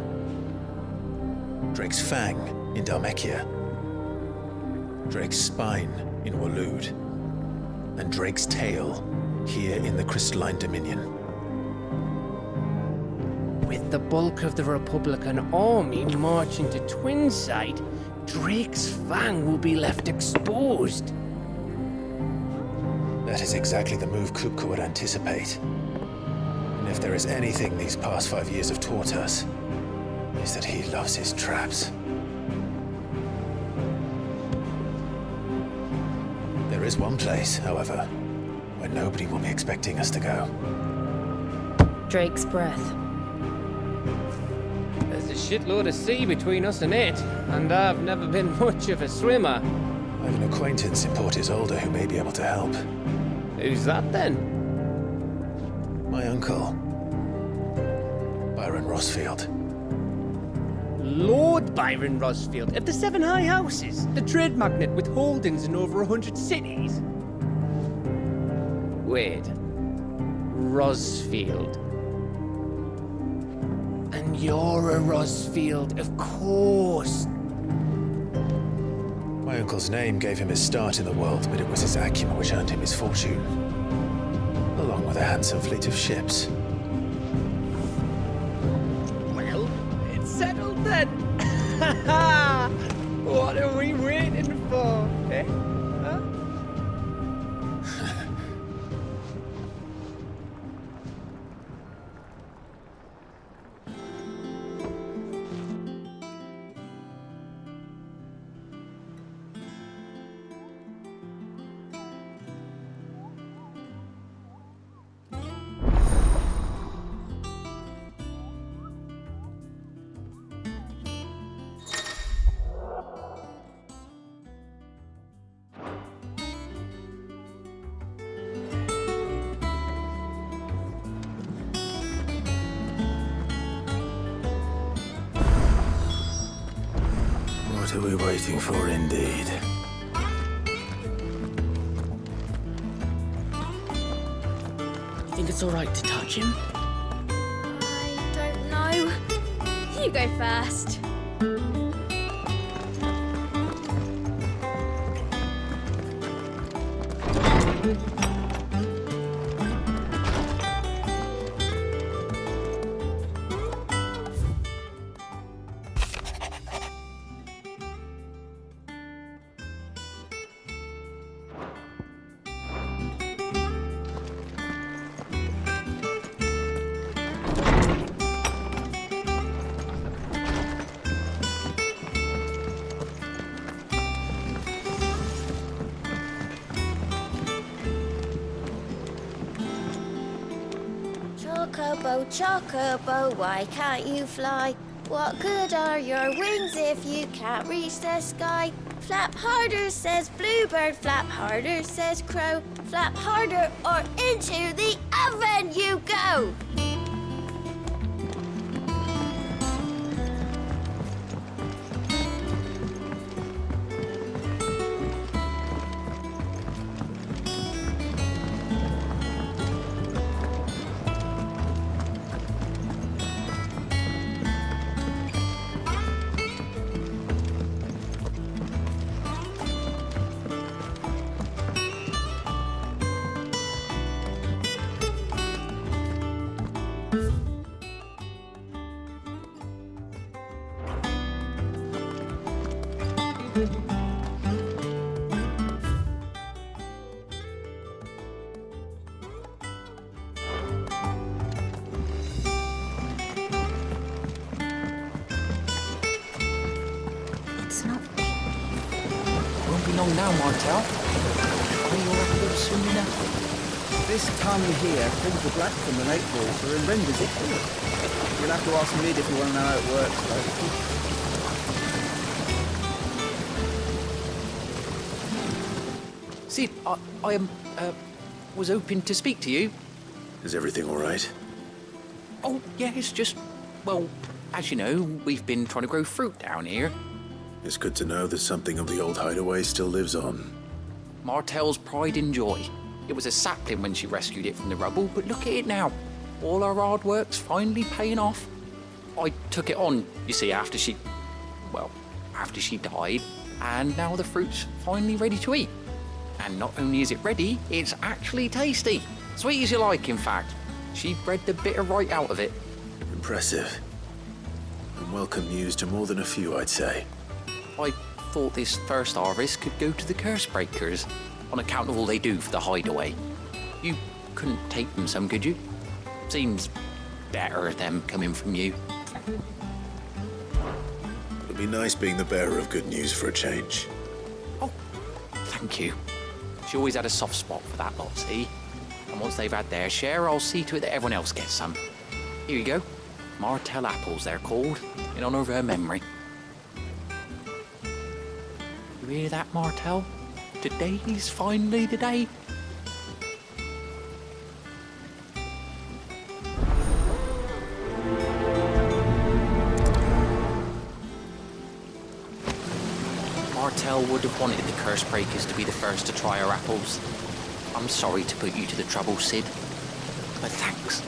Drake's Fang in Dhalmekia. Drake's Spine in Waloed. And Drake's Tail here in the Crystalline Dominion. With the bulk of the Republican army marching to Twinside, Drake's Fang will be left exposed. That is exactly the move Kupka would anticipate. And if there is anything these past 5 years have taught us, is that he loves his traps. There is one place, however, where nobody will be expecting us to go. Drake's breath. There's a shitload of sea between us and it, and I've never been much of a swimmer. I have an acquaintance in Port Isolde who may be able to help. Who's that then? My uncle, Byron Rosfield. Lord Byron Rosfield of the Seven High Houses, the trade magnate with holdings in over 100 cities. Wait, Rosfield. And you're a Rosfield, of course. My uncle's name gave him his start in the world, but it was his acumen which earned him his fortune, along with a handsome fleet of ships. Well, it's settled then. What are we waiting for, eh? Huh? What are we waiting for, indeed? You think it's all right to touch him? I don't know. You go first. Chocobo, Chocobo, why can't you fly? What good are your wings if you can't reach the sky? Flap harder, says Bluebird, flap harder, says Crow. Flap harder or into the oven you go! It's not Won't be long now, Martel. Are you up a little soon enough? This tongue here pulls the black from the lake water and renders it clear. You'll have to ask Mid if you want to know how it works, though. Sid, I was hoping to speak to you. Is everything all right? Oh, yeah, it's just, well, as you know, we've been trying to grow fruit down here. It's good to know that something of the old hideaway still lives on. Martel's pride and joy. It was a sapling when she rescued it from the rubble, but look at it now. All our hard work's finally paying off. I took it on, you see, after she died, and now the fruit's finally ready to eat. And not only is it ready, it's actually tasty. Sweet as you like, in fact. She bred the bitter right out of it. Impressive. And welcome news to more than a few, I'd say. I thought this first harvest could go to the curse breakers, on account of all they do for the hideaway. You couldn't take them some, could you? Seems better them coming from you. It'll be nice being the bearer of good news for a change. Thank you. She always had a soft spot for that lot, see? And once they've had their share, I'll see to it that everyone else gets some. Here you go. Martell apples, they're called, in honour of her memory. You hear that, Martell? Today's finally the day. Martell would have wanted the curse breakers to be the first to try her apples. I'm sorry to put you to the trouble, Sid, but thanks.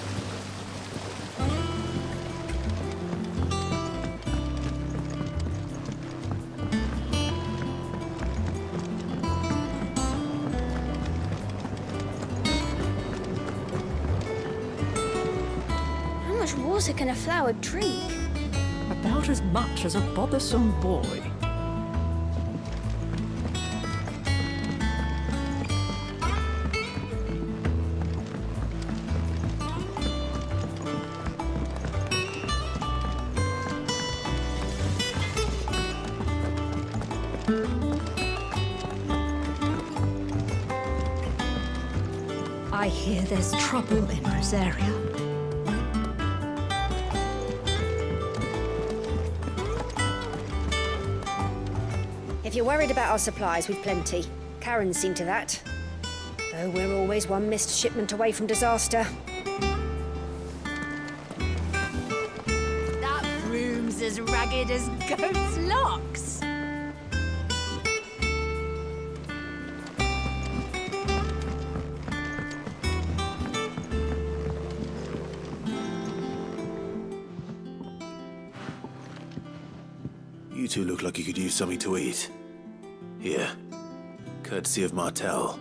How much water can a flower drink? About as much as a bothersome boy. I hear there's trouble in Rosaria. If you're worried about our supplies, we've plenty. Karen's seen to that. Though we're always one missed shipment away from disaster. That room's as ragged as goat's locks. You two look like you could use something to eat. Here, courtesy of Martell.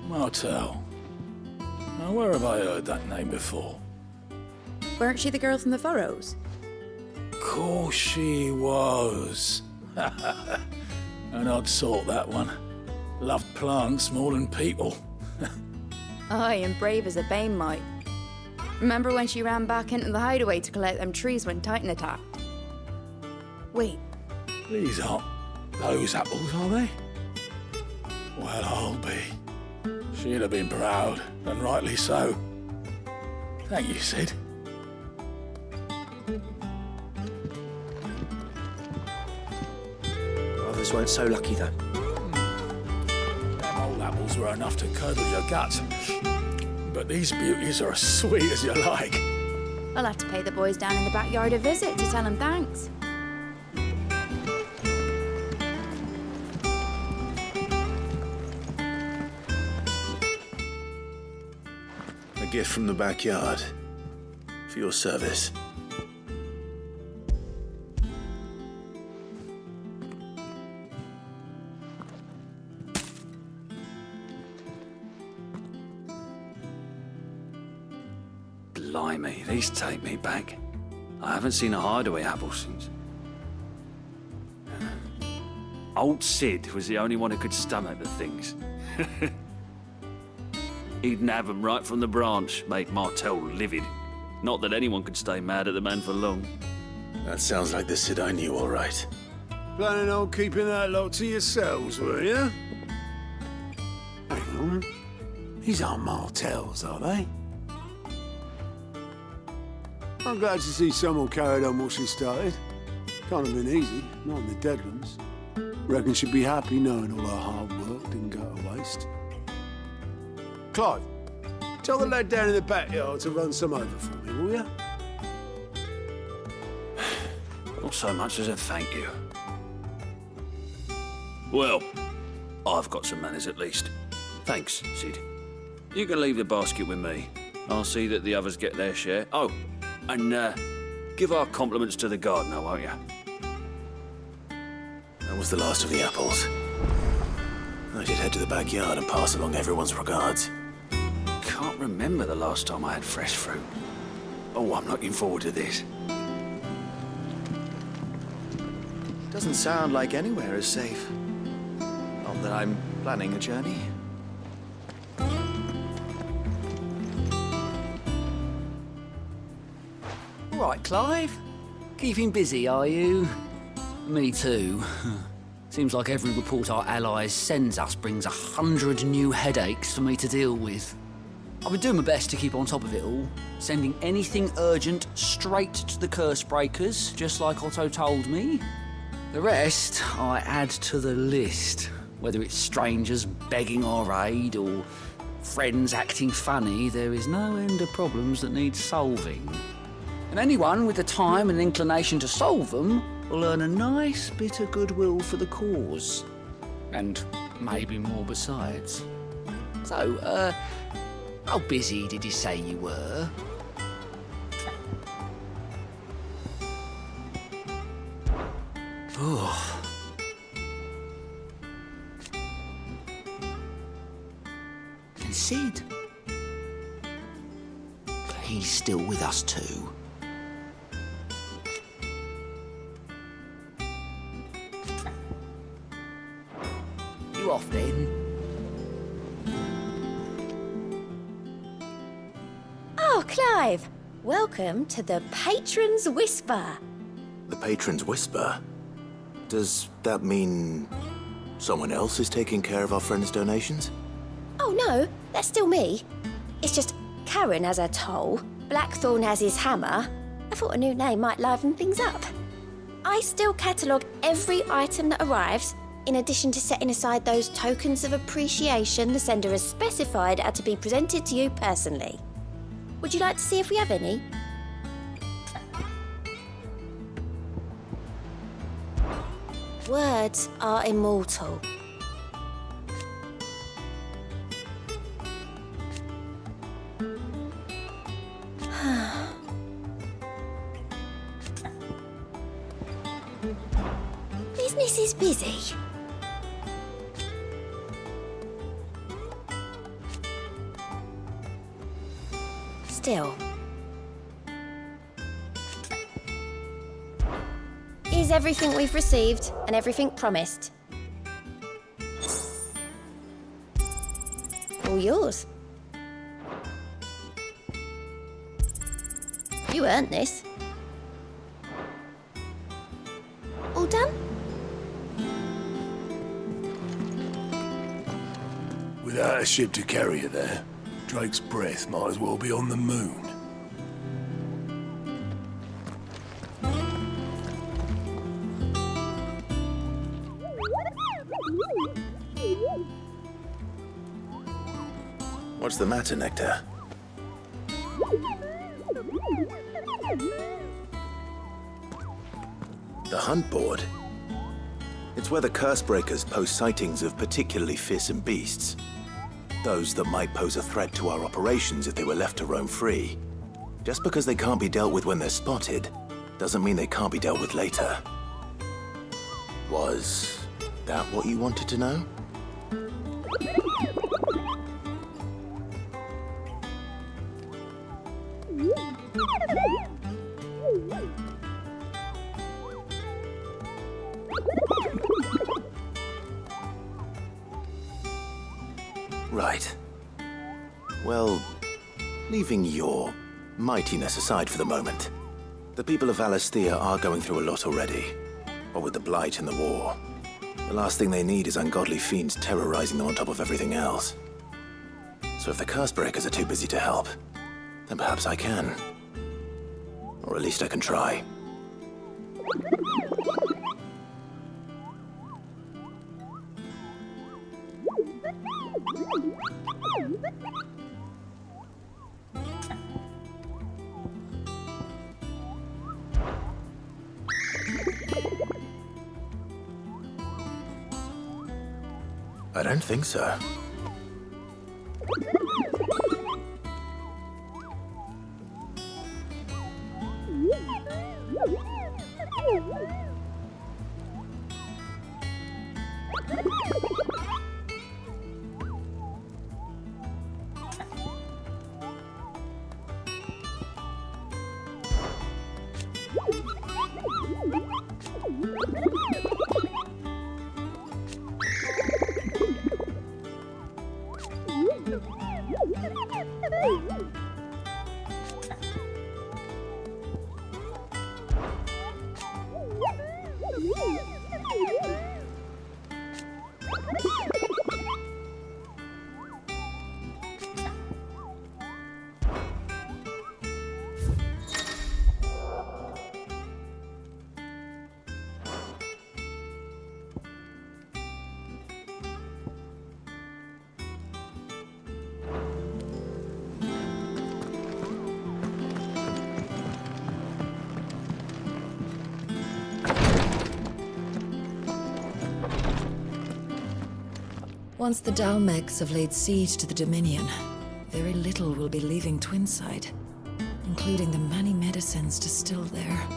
Martell. Now, where have I heard that name before? Weren't she the girl from the Furrows? Course she was. An odd sort, that one. Loved plants more than people. Aye, and brave as a bane might. Remember when she ran back into the hideaway to collect them trees when Titan attacked? Wait, These aren't those apples, are they? Well, I'll be. She'd have been proud, and rightly so. Thank you, Sid. Others weren't so lucky, though. Them old apples were enough to curdle your guts. But these beauties are as sweet as you like. I'll have to pay the boys down in the backyard a visit to tell them thanks. A gift from the backyard. For your service. Blimey, these take me back. I haven't seen a hideaway apple since. Old Sid was the only one who could stomach the things. He'd nab them right from the branch, made Martell livid. Not that anyone could stay mad at the man for long. That sounds like the Sid I knew, all right. Planning on keeping that lot to yourselves, were you? Hang on. These aren't Martells, are they? I'm glad to see someone carried on what she started. Can't have been easy, not in the Deadlands. Reckon she'd be happy knowing all her hard work didn't go to waste. Clive, tell the lad down in the backyard to run some over for me, will you? Not so much as a thank you. Well, I've got some manners at least. Thanks, Sid. You can leave the basket with me. I'll see that the others get their share. Oh, and give our compliments to the gardener, won't you? That was the last of the apples. I should head to the backyard and pass along everyone's regards. Can't remember the last time I had fresh fruit. Oh, I'm looking forward to this. Doesn't sound like anywhere is safe. Not that I'm planning a journey. All right, Clive. Keeping busy, are you? Me too. Seems like every report our allies sends us brings 100 new headaches for me to deal with. I've been doing my best to keep on top of it all, sending anything urgent straight to the curse breakers, just like Otto told me. The rest I add to the list, whether it's strangers begging our aid or friends acting funny. There is no end of problems that need solving. And anyone with the time and inclination to solve them will earn a nice bit of goodwill for the cause. And maybe more besides. So, how busy did you say you were? Oh. And Sid? He's still with us too. You off then? Oh, Clive! Welcome to the Patron's Whisper. The Patron's Whisper? Does that mean someone else is taking care of our friend's donations? Oh no, that's still me. It's just Karen has her toll, Blackthorn has his hammer. I thought a new name might liven things up. I still catalogue every item that arrives, in addition to setting aside those tokens of appreciation the sender has specified are to be presented to you personally. Would you like to see if we have any? Words are immortal. Business is busy. Still. Is everything we've received and everything promised? All yours. You earned this. All done? Without a ship to carry you there, Drake's breath might as well be on the moon. What's the matter, Nectar? The hunt board? It's where the curse breakers post sightings of particularly fearsome beasts. Those that might pose a threat to our operations if they were left to roam free. Just because they can't be dealt with when they're spotted, doesn't mean they can't be dealt with later. Was that what you wanted to know? Right. Well, leaving your mightiness aside for the moment, the people of Valisthea are going through a lot already. What with the Blight and the war, the last thing they need is ungodly fiends terrorizing them on top of everything else. So if the Cursebreakers are too busy to help, then perhaps I can. Or at least I can try. I don't think so. Once the Dalmegs have laid siege to the Dominion, very little will be leaving Twinside, including the many medicines distilled there.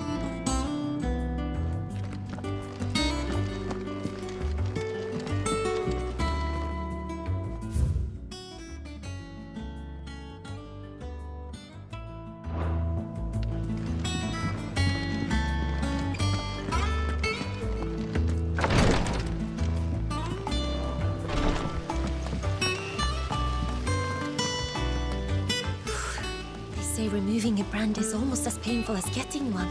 Removing a brand is almost as painful as getting one.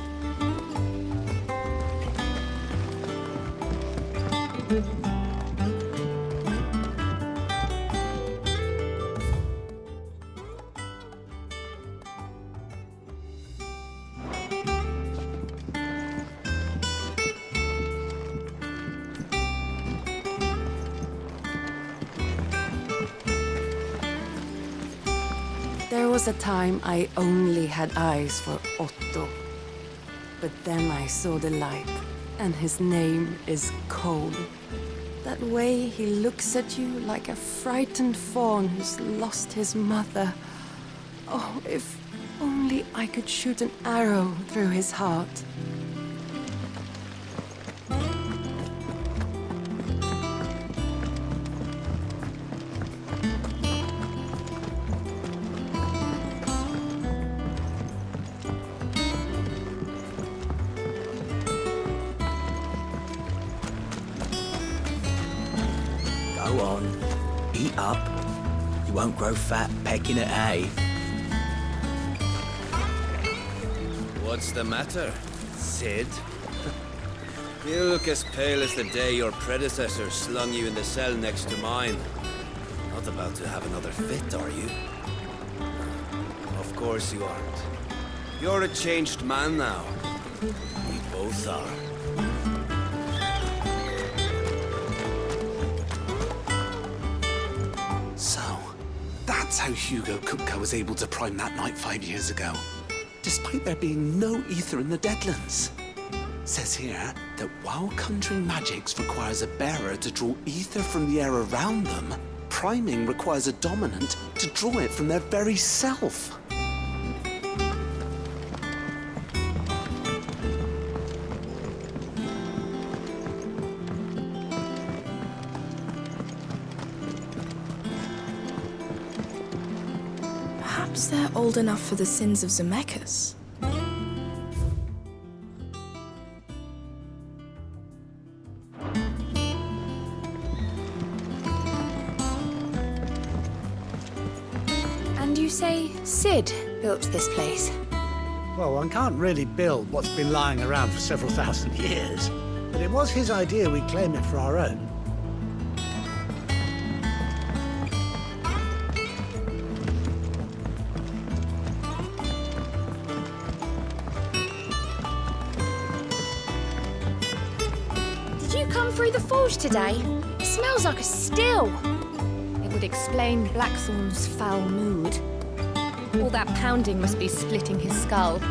There was a time I only had eyes for Otto. But then I saw the light, and his name is Cole. That way he looks at you like a frightened fawn who's lost his mother. Oh, if only I could shoot an arrow through his heart. Go on, eat up. You won't grow fat pecking at hay. What's the matter, Sid? You look as pale as the day your predecessor slung you in the cell next to mine. Not about to have another fit, are you? Of course you aren't. You're a changed man now. We both are. So, that's how Hugo Kupka was able to prime that night 5 years ago, despite there being no ether in the Deadlands. Says here that while conjuring magics requires a bearer to draw ether from the air around them, priming requires a dominant to draw it from their very self. Perhaps they're old enough for the sins of Zemeckis. And you say Sid built this place? Well, one can't really build what's been lying around for several thousand years. But it was his idea we claim it for our own. Did you come through the forge today? It smells like a still. It would explain Blackthorn's foul mood. All that pounding must be splitting his skull.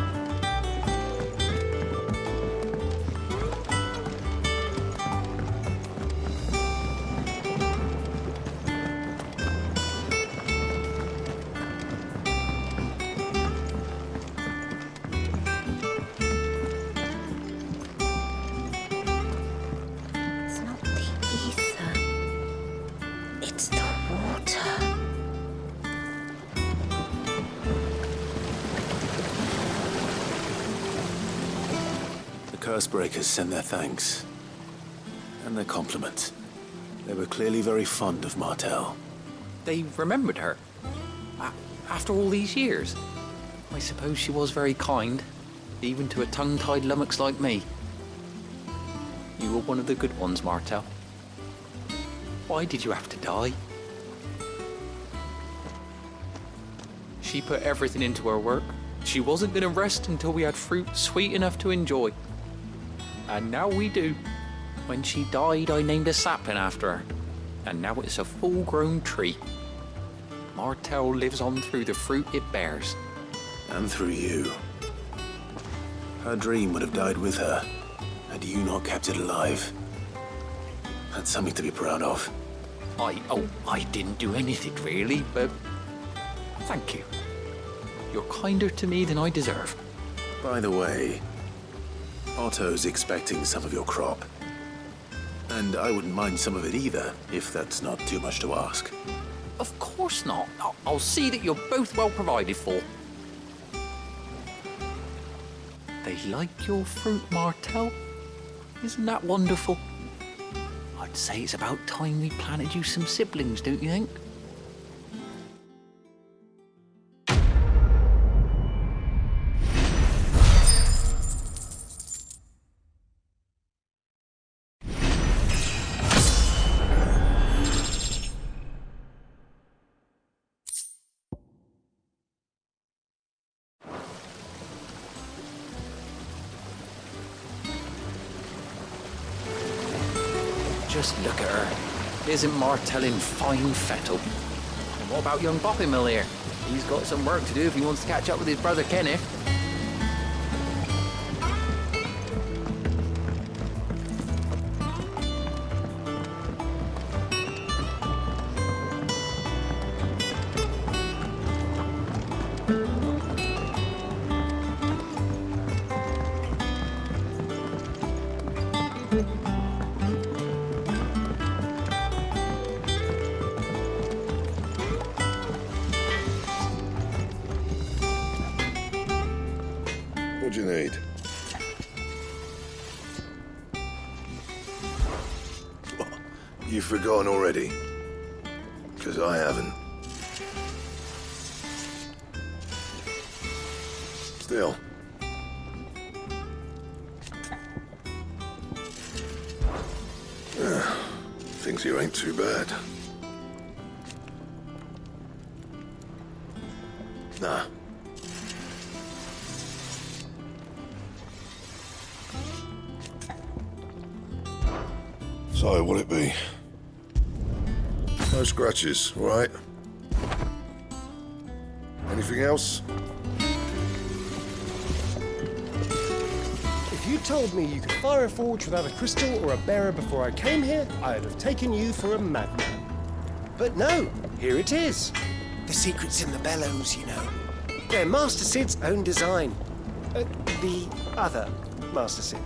It's not the ether. Cursebreakers send their thanks. And their compliments. They were clearly very fond of Martel. They remembered her. After all these years. I suppose she was very kind, even to a tongue-tied lummox like me. You were one of the good ones, Martel. Why did you have to die? She put everything into her work. She wasn't going to rest until we had fruit sweet enough to enjoy. And now we do. When she died, I named a sapling after her. And now it's a full-grown tree. Martel lives on through the fruit it bears. And through you. Her dream would have died with her, had you not kept it alive. That's something to be proud of. I didn't do anything really, but thank you. You're kinder to me than I deserve. By the way, Otto's expecting some of your crop. And I wouldn't mind some of it either, if that's not too much to ask. Of course not. I'll see that you're both well provided for. They like your fruit, Martel. Isn't that wonderful? I'd say it's about time we planted you some siblings, don't you think? Just look at her. Isn't Martel in fine fettle? And what about young Boppymill here? He's got some work to do if he wants to catch up with his brother Kenneth. What do you need? What? You've forgotten already? Because I haven't. Still. Things here ain't too bad. Nah. So, what'll it be? No scratches, all right? Anything else? If you told me you could fire a forge without a crystal or a bearer before I came here, I'd have taken you for a madman. But no, here it is. The secret's in the bellows, you know. They're Master Sid's own design. The other Master Sid.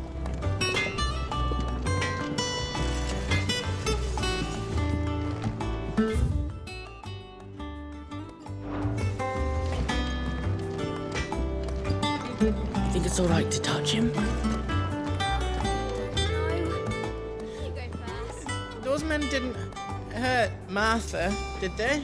Think it's all right to touch him? Those men didn't hurt Martha, did they?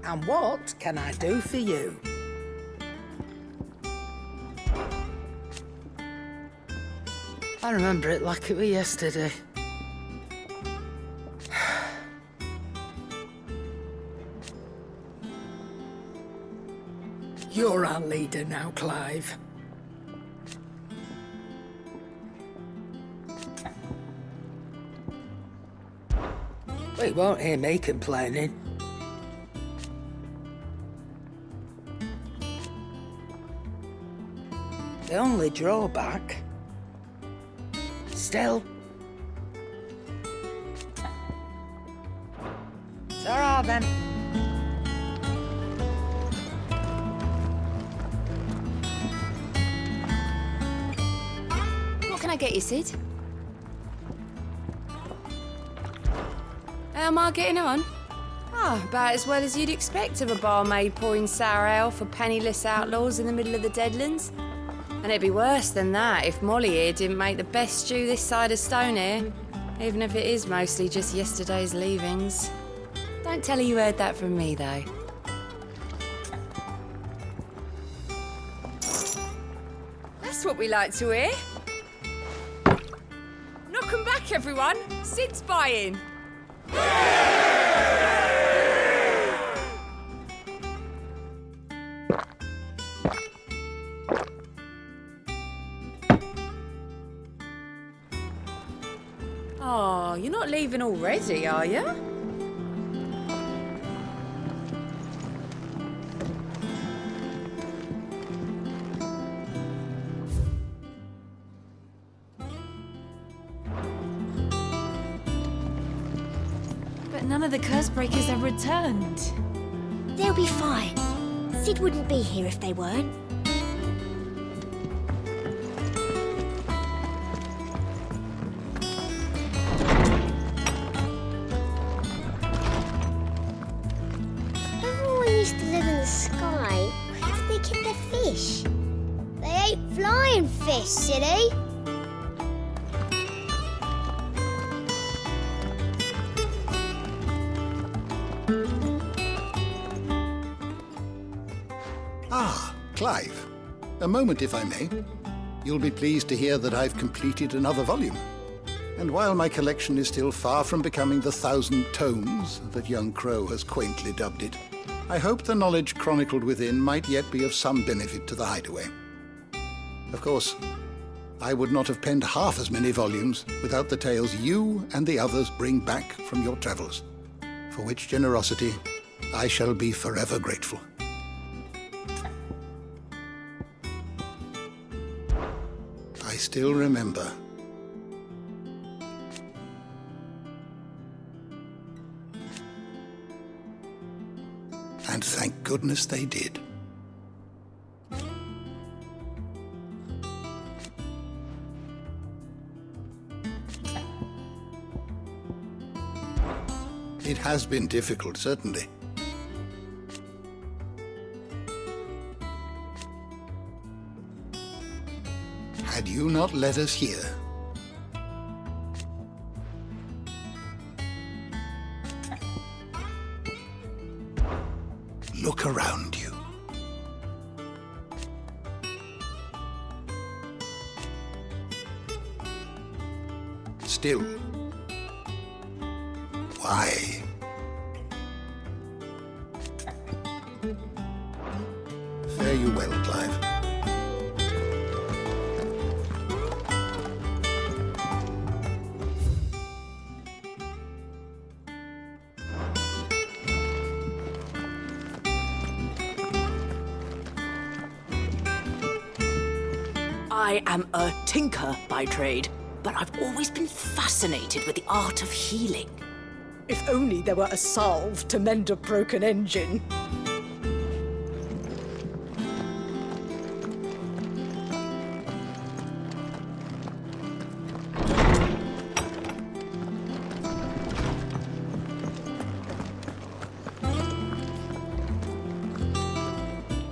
And what can I do for you? I remember it like it was yesterday. You're our leader now, Clive. Well, you won't hear me complaining. The only drawback... Still... Ta-ra, then. What can I get you, Sid? How am I getting on? Ah, about as well as you'd expect of a barmaid pouring sour ale for penniless outlaws in the middle of the Deadlands. And it'd be worse than that if Molly here didn't make the best stew this side of Stonehere, even if it is mostly just yesterday's leavings. Don't tell her you heard that from me, though. That's what we like to hear. Knock 'em back, everyone. Sid's buying. Oh, you're not leaving already, are you? But none of the curse breakers have returned. They'll be fine. Sid wouldn't be here if they weren't. Everyone used to live in the sky. Where did they get their fish? They ate flying fish, silly. Ah, Clive. A moment, if I may. You'll be pleased to hear that I've completed another volume. And while my collection is still far from becoming the 1,000 tomes that young Crow has quaintly dubbed it, I hope the knowledge chronicled within might yet be of some benefit to the Hideaway. Of course, I would not have penned half as many volumes without the tales you and the others bring back from your travels, for which generosity I shall be forever grateful. I still remember. And thank goodness they did. It has been difficult, certainly. Had you not let us hear, look around you. Still, why? Fare you well, Clive. I am a tinker by trade, but I've always been fascinated with the art of healing. If only there were a salve to mend a broken engine.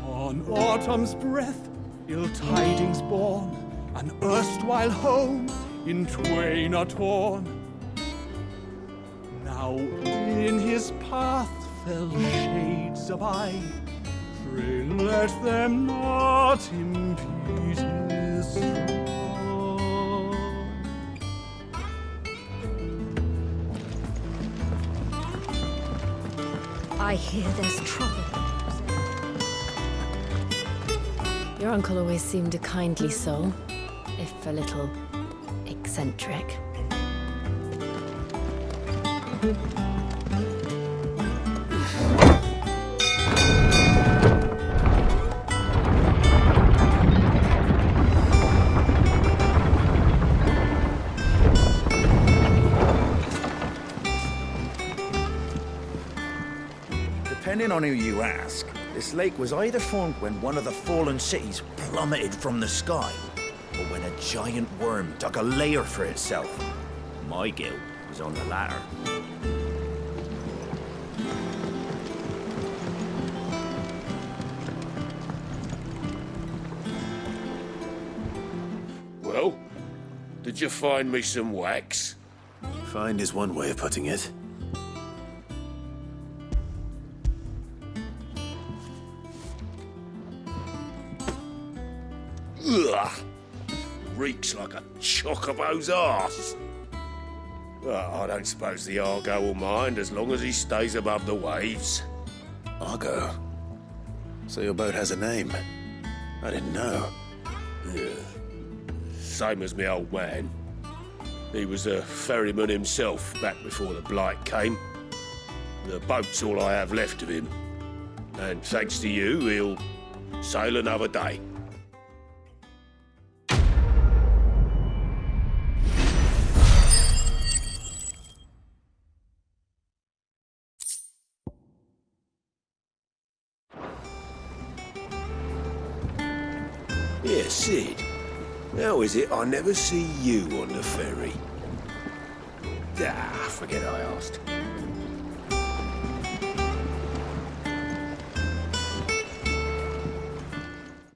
On autumn's breath, ill tidings born, an erstwhile home in twain are torn. Now in his path fell shades abide, pray let them not impede his throne. I hear there's trouble. Your uncle always seemed a kindly soul, if a little eccentric. Depending on who you ask, this lake was either formed when one of the fallen cities plummeted from the sky, or when a giant worm dug a lair for itself. My guilt was on the latter. Well, did you find me some wax? Find is one way of putting it. Ugh! Reeks like a chocobo's arse. Well, I don't suppose the Argo will mind as long as he stays above the waves. Argo? So your boat has a name? I didn't know. Yeah. Same as me old man. He was a ferryman himself back before the Blight came. The boat's all I have left of him. And thanks to you, he'll sail another day. Yeah, Sid. How is it I never see you on the ferry? Ah, forget I asked.